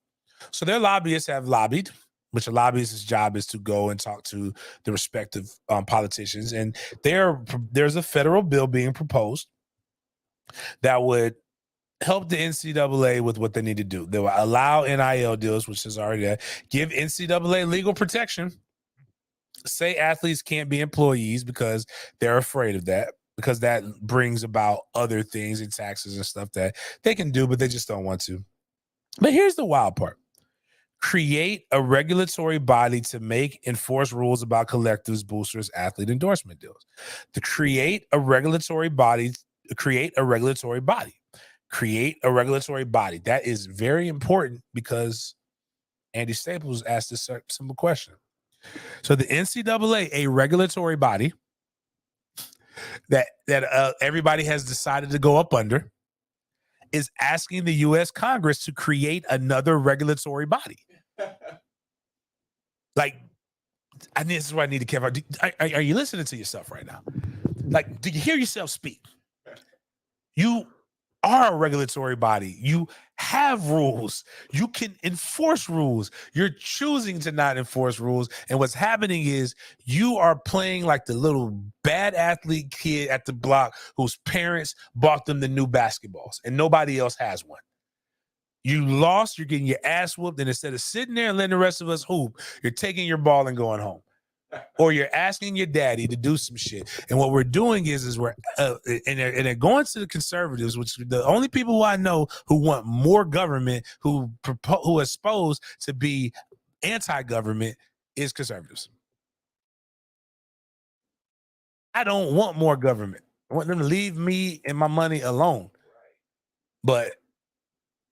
So their lobbyists have lobbied, which a lobbyist's job is to go and talk to the respective politicians. And there's a federal bill being proposed that would help the NCAA with what they need to do. They will allow NIL deals, which is already there, give NCAA legal protection, say athletes can't be employees because they're afraid of that, because that brings about other things and taxes and stuff that they can do, but they just don't want to. But here's the wild part. Create a regulatory body to enforce rules about collectives, boosters, athlete endorsement deals. To create a regulatory body. Create a regulatory body. That is very important because Andy Staples asked this simple question. So the NCAA, a regulatory body that everybody has decided to go up under, is asking the U.S. Congress to create another regulatory body. Like, and this is what I need to care about. Are you listening to yourself right now? Like, do you hear yourself speak? You are a regulatory body. You have rules. You can enforce rules. You're choosing to not enforce rules. And what's happening is you are playing like the little bad athlete kid at the block whose parents bought them the new basketballs and nobody else has one. You lost, you're getting your ass whooped, and instead of sitting there and letting the rest of us hoop, you're taking your ball and going home. Or you're asking your daddy to do some shit. And what we're doing is we're and they're going to the conservatives, which the only people who I know who want more government, who are supposed to be anti-government, is conservatives. I don't want more government. I want them to leave me and my money alone. But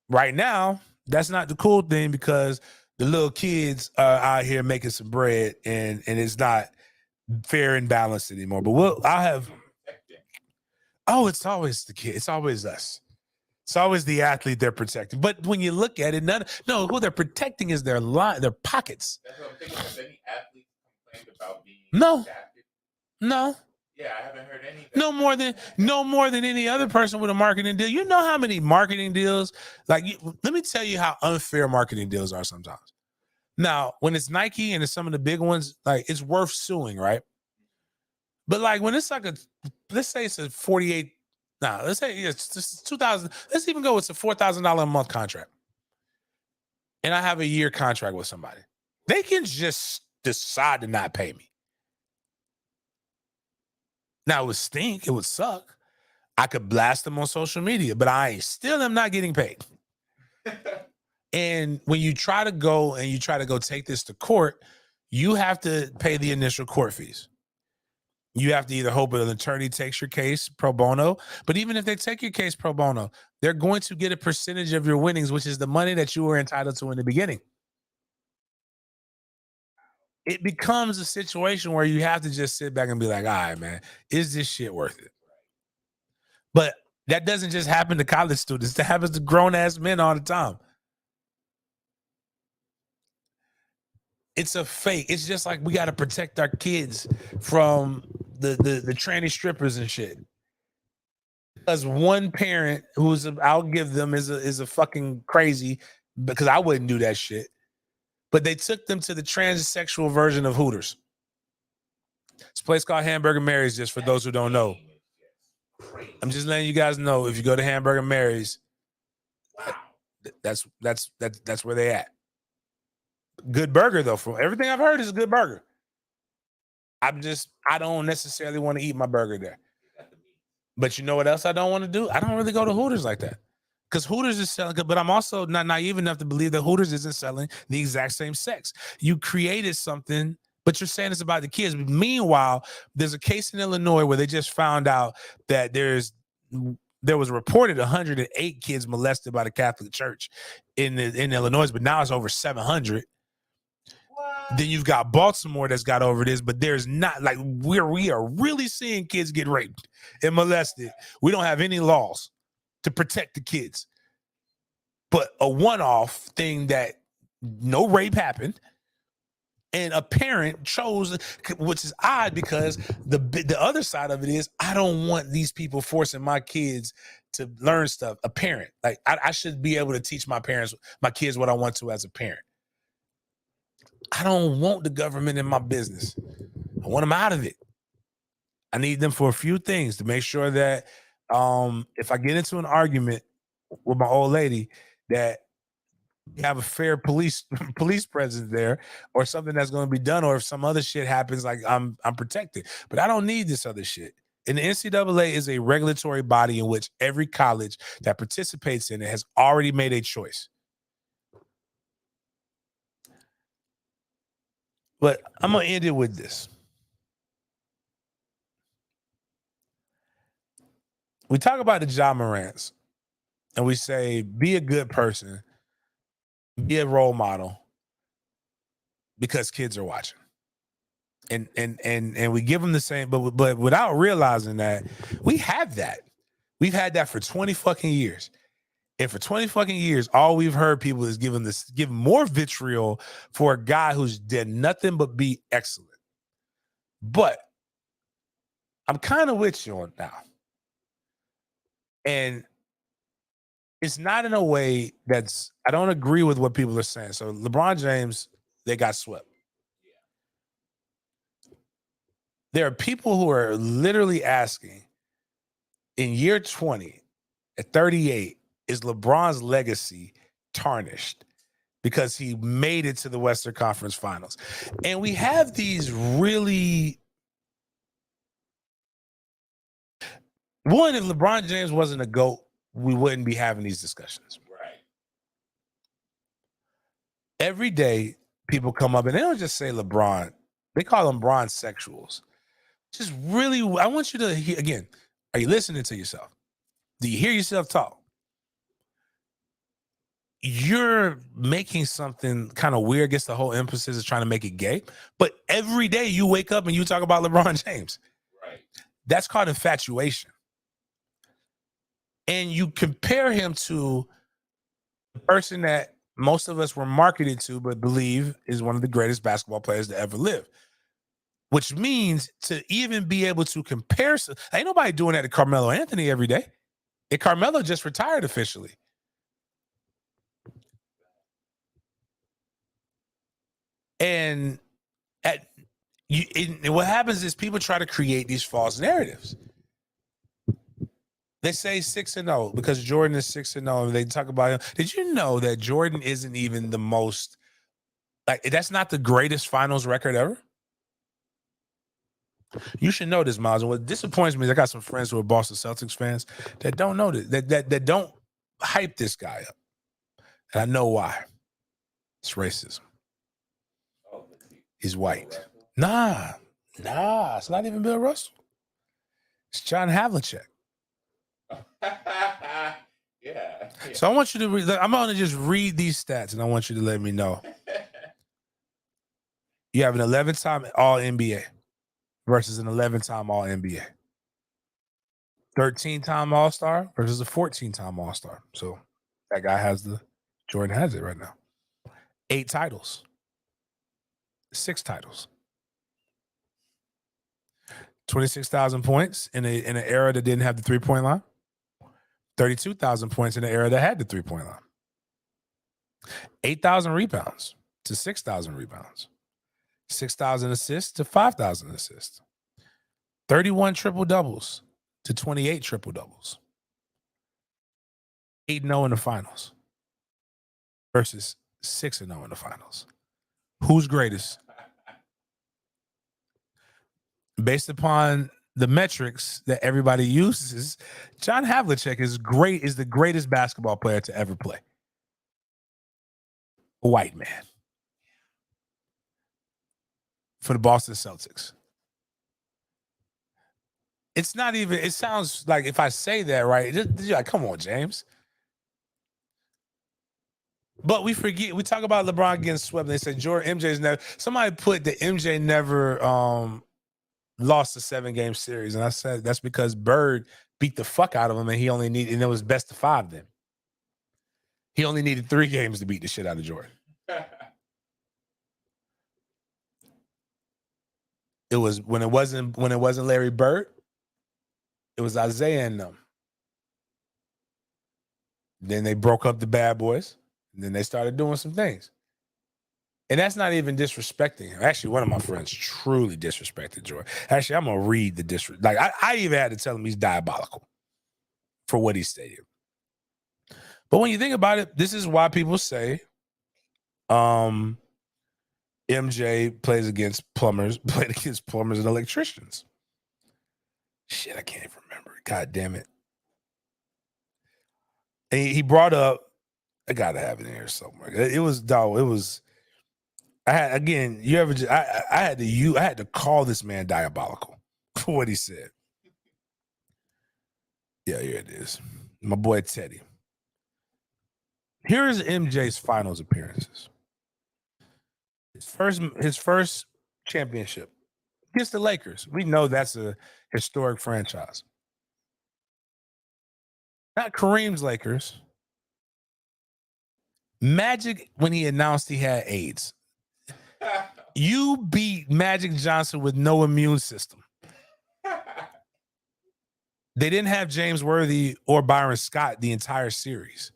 right now, that's not the cool thing because the little kids are out here making some bread and it's not fair and balanced anymore. But it's always the kid. It's always us. It's always the athlete they're protecting. But when you look at it, who they're protecting is their pockets. That's what I'm thinking. Has any athlete complained about being adapted? No. Yeah, I haven't heard anything. No more than any other person with a marketing deal. You know how many marketing deals? Let me tell you how unfair marketing deals are sometimes. Now, when it's Nike and it's some of the big ones, like, it's worth suing, right? But like when it's like let's say it's a 48. Let's say it's 2,000. Let's even go. It's a $4,000 a month contract, and I have a year contract with somebody. They can just decide to not pay me. Now, it would stink. It would suck. I could blast them on social media, but I still am not getting paid. And when you try to go take this to court, you have to pay the initial court fees. You have to either hope an attorney takes your case pro bono, but even if they take your case pro bono, they're going to get a percentage of your winnings, which is the money that you were entitled to in the beginning. It becomes a situation where you have to just sit back and be like, all right, man, is this shit worth it? But that doesn't just happen to college students. That happens to grown-ass men all the time. It's a fake. It's just like we got to protect our kids from the tranny strippers and shit. Because one parent who's, I'll give them, is a fucking crazy, because I wouldn't do that shit. But they took them to the transsexual version of Hooters. It's a place called Hamburger Mary's, just for those who don't know. I'm just letting you guys know, if you go to Hamburger Mary's, that's where they at. Good burger, though. From everything I've heard, is a good burger. I don't necessarily want to eat my burger there. But you know what else I don't want to do? I don't really go to Hooters like that. Because Hooters is selling, but I'm also not naive enough to believe that Hooters isn't selling the exact same sex. You created something, but you're saying it's about the kids. Meanwhile, there's a case in Illinois where they just found out that there was reported 108 kids molested by the Catholic Church in Illinois, but now it's over 700. Then you've got Baltimore that's got over this, but there's not, like, we are really seeing kids get raped and molested. We don't have any laws to protect the kids. But a one-off thing that no rape happened, and a parent chose, which is odd, because the other side of it is, I don't want these people forcing my kids to learn stuff. A parent, like, I should be able to teach my kids what I want to as a parent. I don't want the government in my business. I want them out of it. I need them for a few things, to make sure that if I get into an argument with my old lady, that we have a fair police presence there, or something that's going to be done, or if some other shit happens, like, I'm protected. But I don't need this other shit. And the NCAA is a regulatory body in which every college that participates in it has already made a choice. But I'm going to end it with this. We talk about the Ja Morants, and we say, be a good person, be a role model, because kids are watching. And we give them the same, but without realizing that we have that. We've had that for 20 fucking years. And for 20 fucking years, all we've heard people is give more vitriol for a guy who's did nothing but be excellent. But I'm kind of with you on now. And it's not in a way I don't agree with what people are saying. So LeBron James, they got swept. There are people who are literally asking, in year 20, at 38, is LeBron's legacy tarnished because he made it to the Western Conference Finals? And we have these really... One, if LeBron James wasn't a GOAT, we wouldn't be having these discussions. Right. Every day, people come up and they don't just say LeBron. They call them Bron sexuals. Just really, I want you to hear, again, are you listening to yourself? Do you hear yourself talk? You're making something kind of weird. I guess the whole emphasis is trying to make it gay. But every day you wake up and you talk about LeBron James. Right. That's called infatuation. And you compare him to the person that most of us were marketed to, but believe is one of the greatest basketball players to ever live. Which means to even be able to compare, ain't nobody doing that to Carmelo Anthony every day. And Carmelo just retired officially. And what happens is people try to create these false narratives. They say 6-0 because Jordan is 6-0, and they talk about him. Did you know that Jordan isn't even the most, like, that's not the greatest finals record ever? You should know this, Miles. And what disappoints me is I got some friends who are Boston Celtics fans that don't know this, that don't hype this guy up. And I know why. It's racism. He's white. Nah, Nah, it's not even Bill Russell. It's John Havlicek. Yeah. So I want you to read. I'm going to just read these stats, and I want you to let me know. You have an 11-time All-NBA versus an 11-time All-NBA. 13-time All-Star versus a 14-time All-Star. So that guy Jordan has it right now. 8 titles. 6 titles. 26,000 points in an era that didn't have the 3-point line. 32,000 points in an era that had the 3-point line. 8,000 rebounds to 6,000 rebounds. 6,000 assists to 5,000 assists. 31 triple doubles to 28 triple doubles. 8-0 in the finals versus 6-0 in the finals. Who's greatest? Based upon the metrics that everybody uses, John Havlicek is the greatest basketball player to ever play. A white man. For the Boston Celtics. It's not even, it sounds like if I say that right, you're like, come on, James. But we forget, we talk about LeBron getting swept, and they say MJ's never, somebody put that MJ never lost a 7-game series. And I said that's because Bird beat the fuck out of him, and and it was best of 5 then. He only needed 3 games to beat the shit out of Jordan. It was when it wasn't Larry Bird, it was Isaiah and them. Then they broke up the bad boys, and then they started doing some things. And that's not even disrespecting him. Actually, one of my friends truly disrespected Jordan. Actually, I'm gonna read the disrespect. Like I even had to tell him he's diabolical for what he stated. But when you think about it, this is why people say MJ played against plumbers and electricians. Shit, I can't even remember. God damn it. And he brought up, I gotta have it in here somewhere. It was I had to call this man diabolical for what he said. Yeah, here it is. My boy Teddy. Here is MJ's finals appearances. His first championship against the Lakers. We know that's a historic franchise. Not Kareem's Lakers. Magic, when he announced he had AIDS. You beat Magic Johnson with no immune system. They didn't have James Worthy or Byron Scott the entire series.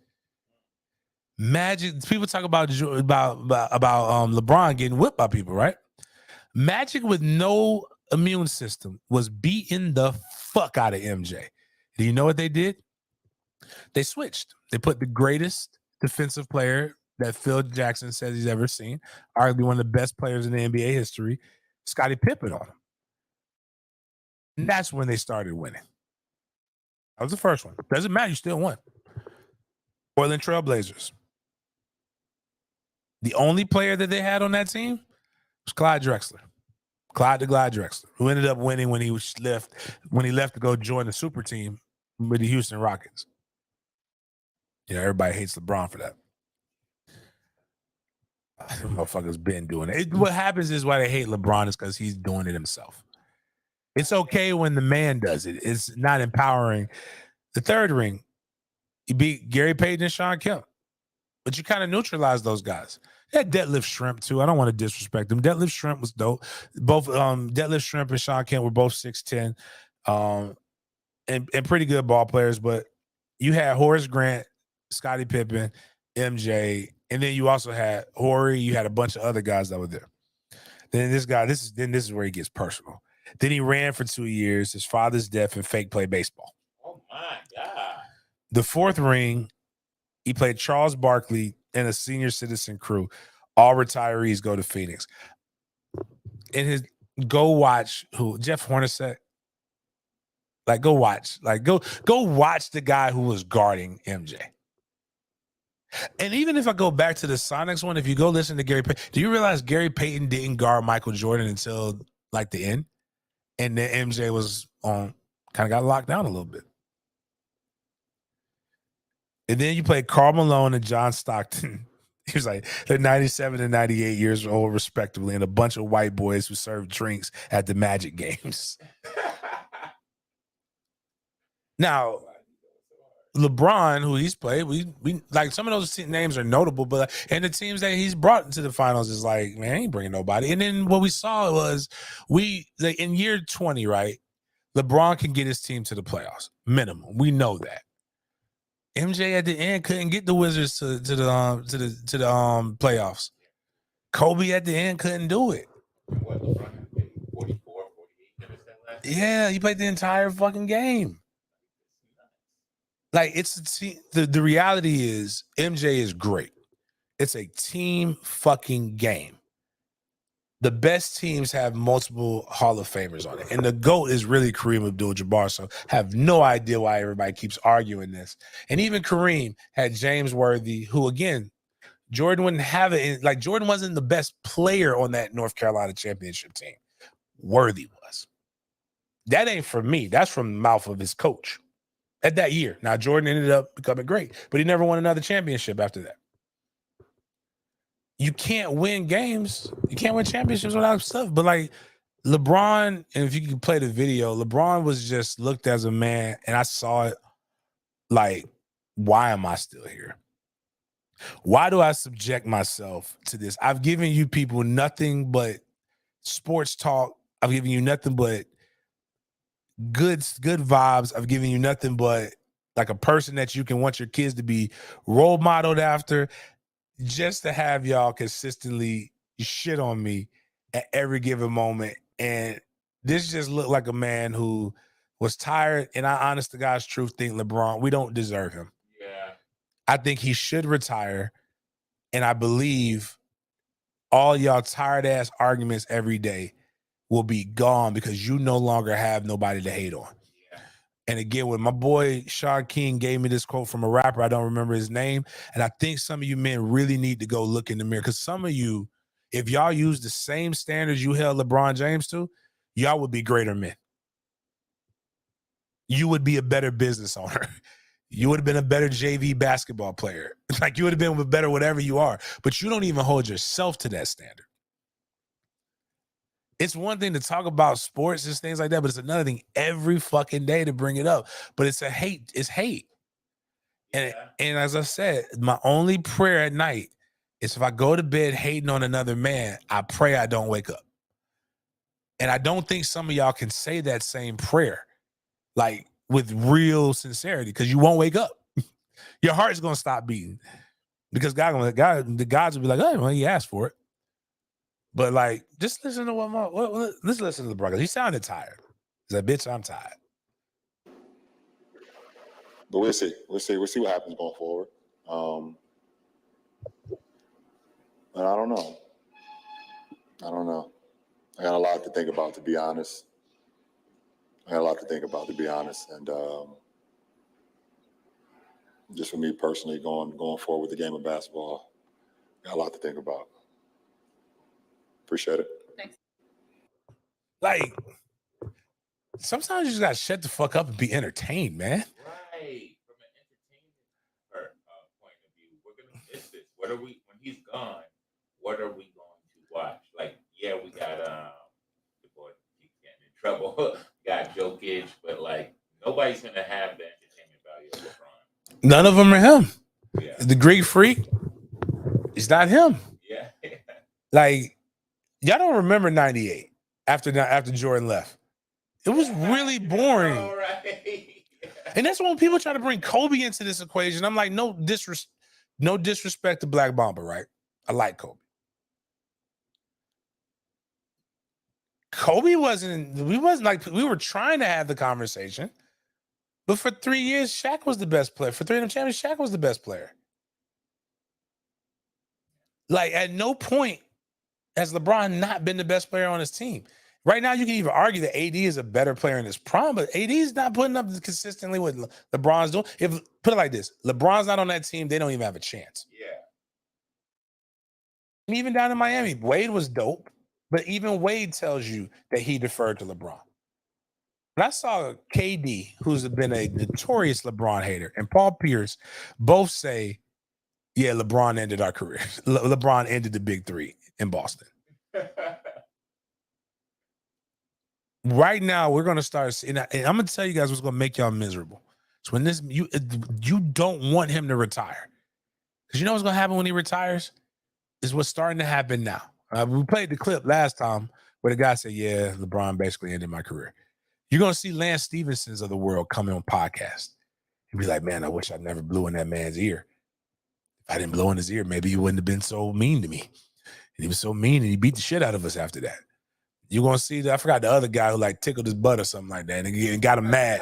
Magic, people talk about LeBron getting whipped by people, right? Magic with no immune system was beating the fuck out of MJ. Do you know what they did? They switched. They put the greatest defensive player that Phil Jackson says he's ever seen, arguably one of the best players in the NBA history, Scottie Pippen, on him. And that's when they started winning. That was the first one. Doesn't matter, you still won. Portland Trailblazers. The only player that they had on that team was Clyde Drexler. Clyde Drexler, who ended up winning when he left to go join the super team with the Houston Rockets. Yeah, everybody hates LeBron for that. Motherfucker's been doing it. What happens is why they hate LeBron is because he's doing it himself. It's okay when the man does it. It's not empowering. The third ring, he beat Gary Payton and Sean Kemp. But you kind of neutralize those guys. They had Deadlift Shrimp too. I don't want to disrespect them. Deadlift Shrimp was dope. Both Deadlift Shrimp and Sean Kemp were both 6'10", and pretty good ball players. But you had Horace Grant, Scottie Pippen, MJ, and then you also had Horry. You had a bunch of other guys that were there. Then this is where he gets personal. Then he ran for 2 years. His father's death and fake play baseball. Oh my God. The fourth ring, he played Charles Barkley and a senior citizen crew. All retirees go to Phoenix. And go watch who? Jeff Hornacek. Like, go watch. Like, go watch the guy who was guarding MJ. And even if I go back to the Sonics one, if you go listen to Gary Payton, do you realize Gary Payton didn't guard Michael Jordan until like the end. And then MJ was kind of got locked down a little bit. And then you play Karl Malone and John Stockton. He was like, they're 97 and 98 years old, respectively, and a bunch of white boys who serve drinks at the Magic games. Now, LeBron, who he's played, we like some of those names are notable, but and the teams that he's brought into the finals is like, man, he ain't bringing nobody. And then what we saw was in year 20, right? LeBron can get his team to the playoffs, minimum. We know that. MJ at the end couldn't get the Wizards to the playoffs. Kobe at the end couldn't do it. What, LeBron had 44, 48 Yeah, he played the entire fucking game. Like the reality is MJ is great. It's a team fucking game. The best teams have multiple Hall of Famers on it. And the GOAT is really Kareem Abdul-Jabbar. So have no idea why everybody keeps arguing this. And even Kareem had James Worthy, who again, Jordan wouldn't have it. Like Jordan wasn't the best player on that North Carolina championship team. Worthy was. That ain't from me. That's from the mouth of his coach at that year. Now, Jordan ended up becoming great, but he never won another championship after that. You can't win games. You can't win championships without stuff. But like LeBron, and if you can play the video, LeBron was just looked as a man, and I saw it like, why am I still here? Why do I subject myself to this? I've given you people nothing but sports talk. I've given you nothing but good vibes. I've given you nothing but like a person that you can want your kids to be role modeled after, just to have y'all consistently shit on me at every given moment. And this just looked like a man who was tired. And I, honest to God's truth, think LeBron, we don't deserve him. Yeah. I think he should retire. And I believe all y'all tired ass arguments every day will be gone because you no longer have nobody to hate on. Yeah. And again, when my boy Sean King gave me this quote from a rapper, I don't remember his name. And I think some of you men really need to go look in the mirror, because some of you, if y'all use the same standards you held LeBron James to, y'all would be greater men. You would be a better business owner. You would have been a better JV basketball player. Like you would have been better whatever you are, but you don't even hold yourself to that standard. It's one thing to talk about sports and things like that, but it's another thing every fucking day to bring it up. But it's hate. Yeah. And as I said, my only prayer at night is if I go to bed hating on another man, I pray I don't wake up. And I don't think some of y'all can say that same prayer, like with real sincerity, because you won't wake up. Your heart's gonna stop beating because the gods will be like, oh, well, he asked for it. But like, just listen to let's listen to the Broncos. He sounded tired. He's like, bitch, I'm tired. But we'll see. We'll see what happens going forward. But I don't know. I got a lot to think about, to be honest. And just for me personally, going forward with the game of basketball, got a lot to think about. Appreciate it. Thanks. Like, sometimes you just gotta shut the fuck up and be entertained, man. Right. From an entertainment point of view, we're gonna miss this. What are we when he's gone? What are we going to watch? Like, yeah, we got the boy keeps getting in trouble. Got Jokic, but like nobody's gonna have the entertainment value of LeBron. None of them are him. Yeah. The Greek Freak is not him. Yeah. Like, y'all don't remember 98 after Jordan left. It was really boring. All right. And that's when people try to bring Kobe into this equation. I'm like, no disrespect to Black Mamba, right? I like Kobe. We were trying to have the conversation, but for 3 years, Shaq was the best player. For 3 of them champions, Shaq was the best player. Like, at no point has LeBron not been the best player on his team. Right now, you can even argue that AD is a better player in his prime, but AD is not putting up consistently what LeBron's doing. Put it like this, LeBron's not on that team, they don't even have a chance. Yeah. And even down in Miami, Wade was dope. But even Wade tells you that he deferred to LeBron. But I saw KD, who's been a notorious LeBron hater, and Paul Pierce both say, yeah, LeBron ended our career. LeBron ended the big three in Boston. Right now, we're going to start seeing, and I'm going to tell you guys what's going to make y'all miserable. So when you don't want him to retire. Because you know what's going to happen when he retires? Is what's starting to happen now. We played the clip last time where the guy said, yeah, LeBron basically ended my career. You're going to see Lance Stevensons of the world come on podcast. He'd be like, man, I wish I never blew in that man's ear. If I didn't blow in his ear, maybe he wouldn't have been so mean to me. And he was so mean and he beat the shit out of us after that. You're going to see, I forgot the other guy who like tickled his butt or something like that and got him mad.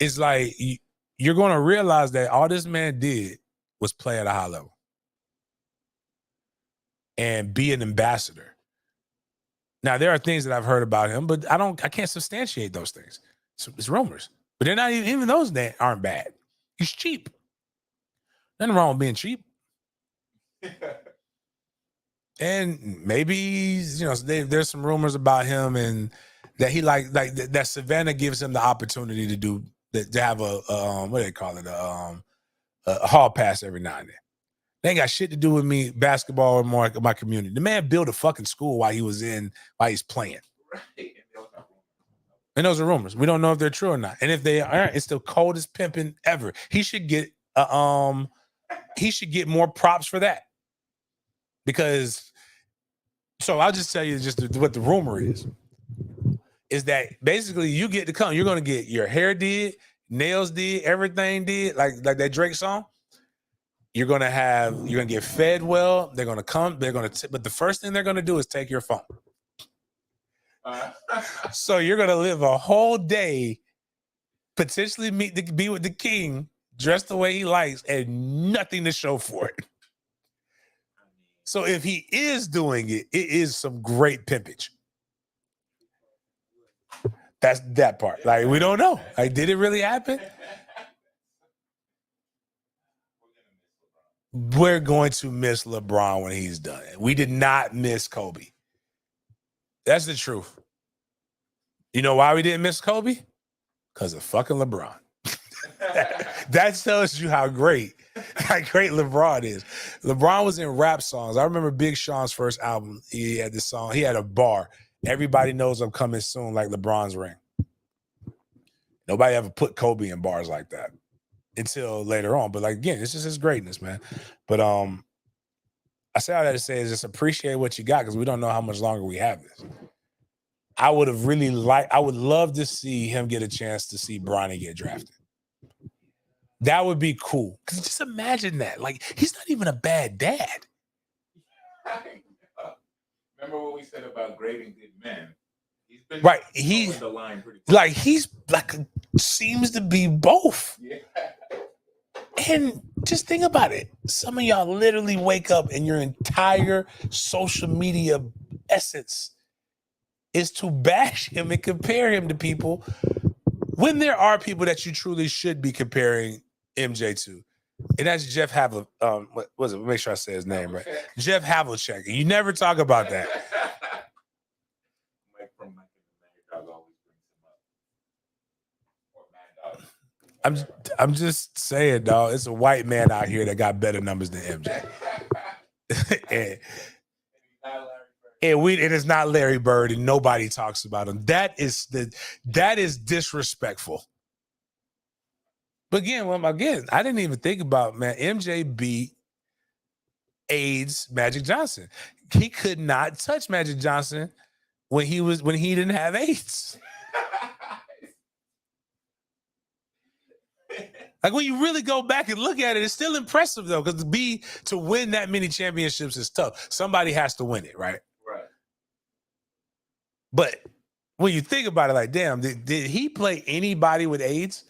It's like, you're going to realize that all this man did was play at a high level and be an ambassador. Now, there are things that I've heard about him, but I can't substantiate those things. It's rumors. But they're not even those that aren't bad. He's cheap. Nothing wrong with being cheap. And maybe, there's some rumors about him and that he like that Savannah gives him the opportunity to have a what do they call it? A hall pass every now and then. They ain't got shit to do with me, basketball, or more my community. The man built a fucking school while he's playing. Right. And those are rumors. We don't know if they're true or not. And if they aren't, it's the coldest pimping ever. He should get more props for that. Because, so I'll just tell you just what the rumor is that basically you get to come, you're going to get your hair did, nails did, everything did, like that Drake song. You're going to get fed well. They're going to come, but the first thing they're going to do is take your phone. So you're going to live a whole day, potentially be with the king, dressed the way he likes, and nothing to show for it. So if he is doing it, it is some great pimpage. That's that part. Like, we don't know. Like, did it really happen? We're going to miss LeBron when he's done. We did not miss Kobe. That's the truth. You know why we didn't miss Kobe? Because of fucking LeBron. That tells you how great LeBron is. LeBron was in rap songs. I remember Big Sean's first album. He had this song. He had a bar. Everybody knows I'm coming soon, like LeBron's ring. Nobody ever put Kobe in bars like that until later on. But like, again, it's just his greatness, man. But I say all that to say is just appreciate what you got, because we don't know how much longer we have this. I would love to see him get a chance to see Bronny get drafted. That would be cool. Because just imagine that. Like, he's not even a bad dad. Remember what we said about grading good men? He's been right. The line pretty like he's like seems to be both. Yeah. And just think about it. Some of y'all literally wake up and your entire social media essence is to bash him and compare him to people when there are people that you truly should be comparing MJ to. And that's Jeff Havlicek. What was it? Make sure I say his name right. Jeff Havlicek. You never talk about that. Mike from Mike and the Mad Dog always brings him up. Or Mad Dog. I'm just saying, dog. It's a white man out here that got better numbers than MJ. and it is not Larry Bird, and nobody talks about him. That is disrespectful. But again, I didn't even think about, man, MJ beat AIDS Magic Johnson. He could not touch Magic Johnson when he didn't have AIDS. Like, when you really go back and look at it, it's still impressive though, because to win that many championships is tough. Somebody has to win it, right? Right. But when you think about it, like, damn, did he play anybody with AIDS?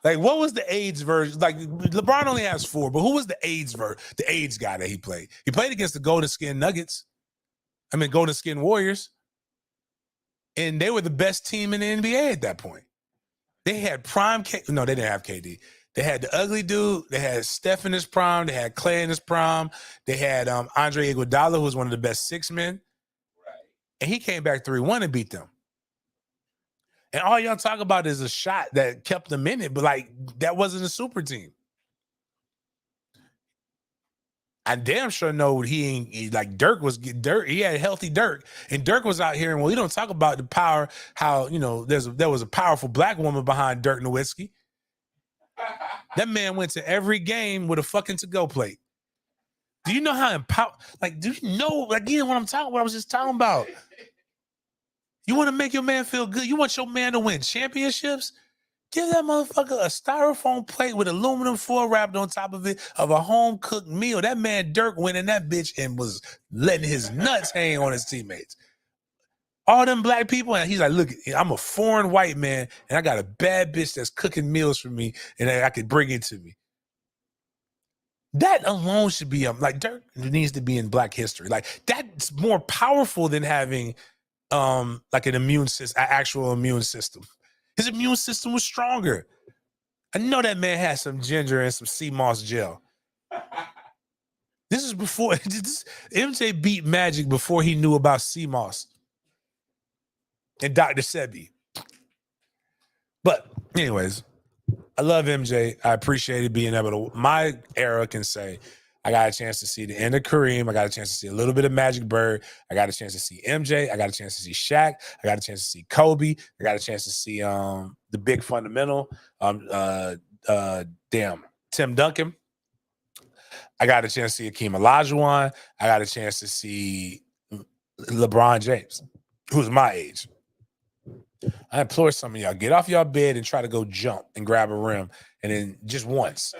Like, what was the AIDS version? Like, LeBron only has 4, but who was the AIDS guy that he played? He played against the Golden Skin Warriors. And they were the best team in the NBA at that point. They had prime no, they didn't have KD. They had the ugly dude. They had Steph in his prime. They had Clay in his prime. They had Andre Iguodala, who was one of the best 6 men. And he came back 3-1 and beat them. And all y'all talk about is a shot that kept them in it, but like that wasn't a super team. I damn sure know like Dirk was Dirk. He had healthy Dirk, and Dirk was out here. And we don't talk about the power. How there was a powerful black woman behind Dirk Nowitzki. That man went to every game with a fucking to-go plate. Do you know how do you know again what I'm talking? What I was just talking about. You want to make your man feel good? You want your man to win championships? Give that motherfucker a styrofoam plate with aluminum foil wrapped on top of it of a home-cooked meal. That man Dirk went in that bitch and was letting his nuts hang on his teammates. All them black people, and he's like, look, I'm a foreign white man, and I got a bad bitch that's cooking meals for me, and I could bring it to me. That alone should be like Dirk needs to be in Black history. Like that's more powerful than having like an actual immune system. His immune system was stronger. I know that man had some ginger and some sea moss gel. This is before MJ beat Magic before he knew about sea moss and Dr. Sebi. But anyways, I love MJ. I appreciated being able to, my era can say, I got a chance to see the end of Kareem. I got a chance to see a little bit of Magic Bird. I got a chance to see MJ. I got a chance to see Shaq. I got a chance to see Kobe. I got a chance to see the big fundamental. Tim Duncan. I got a chance to see Akeem Olajuwon. I got a chance to see LeBron James, who's my age. I implore some of y'all, get off y'all bed and try to go jump and grab a rim, and then just once.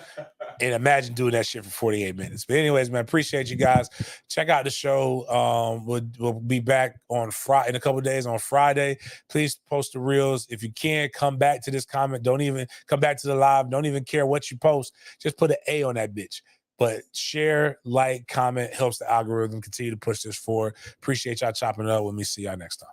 And imagine doing that shit for 48 minutes. But anyways, man, appreciate you guys. Check out the show. We'll be back on Friday in a couple of days on Friday. Please post the reels. If you can, come back to this comment. Don't even come back to the live. Don't even care what you post. Just put an A on that bitch. But share, like, comment, helps the algorithm continue to push this forward. Appreciate y'all chopping it up with me. See y'all next time.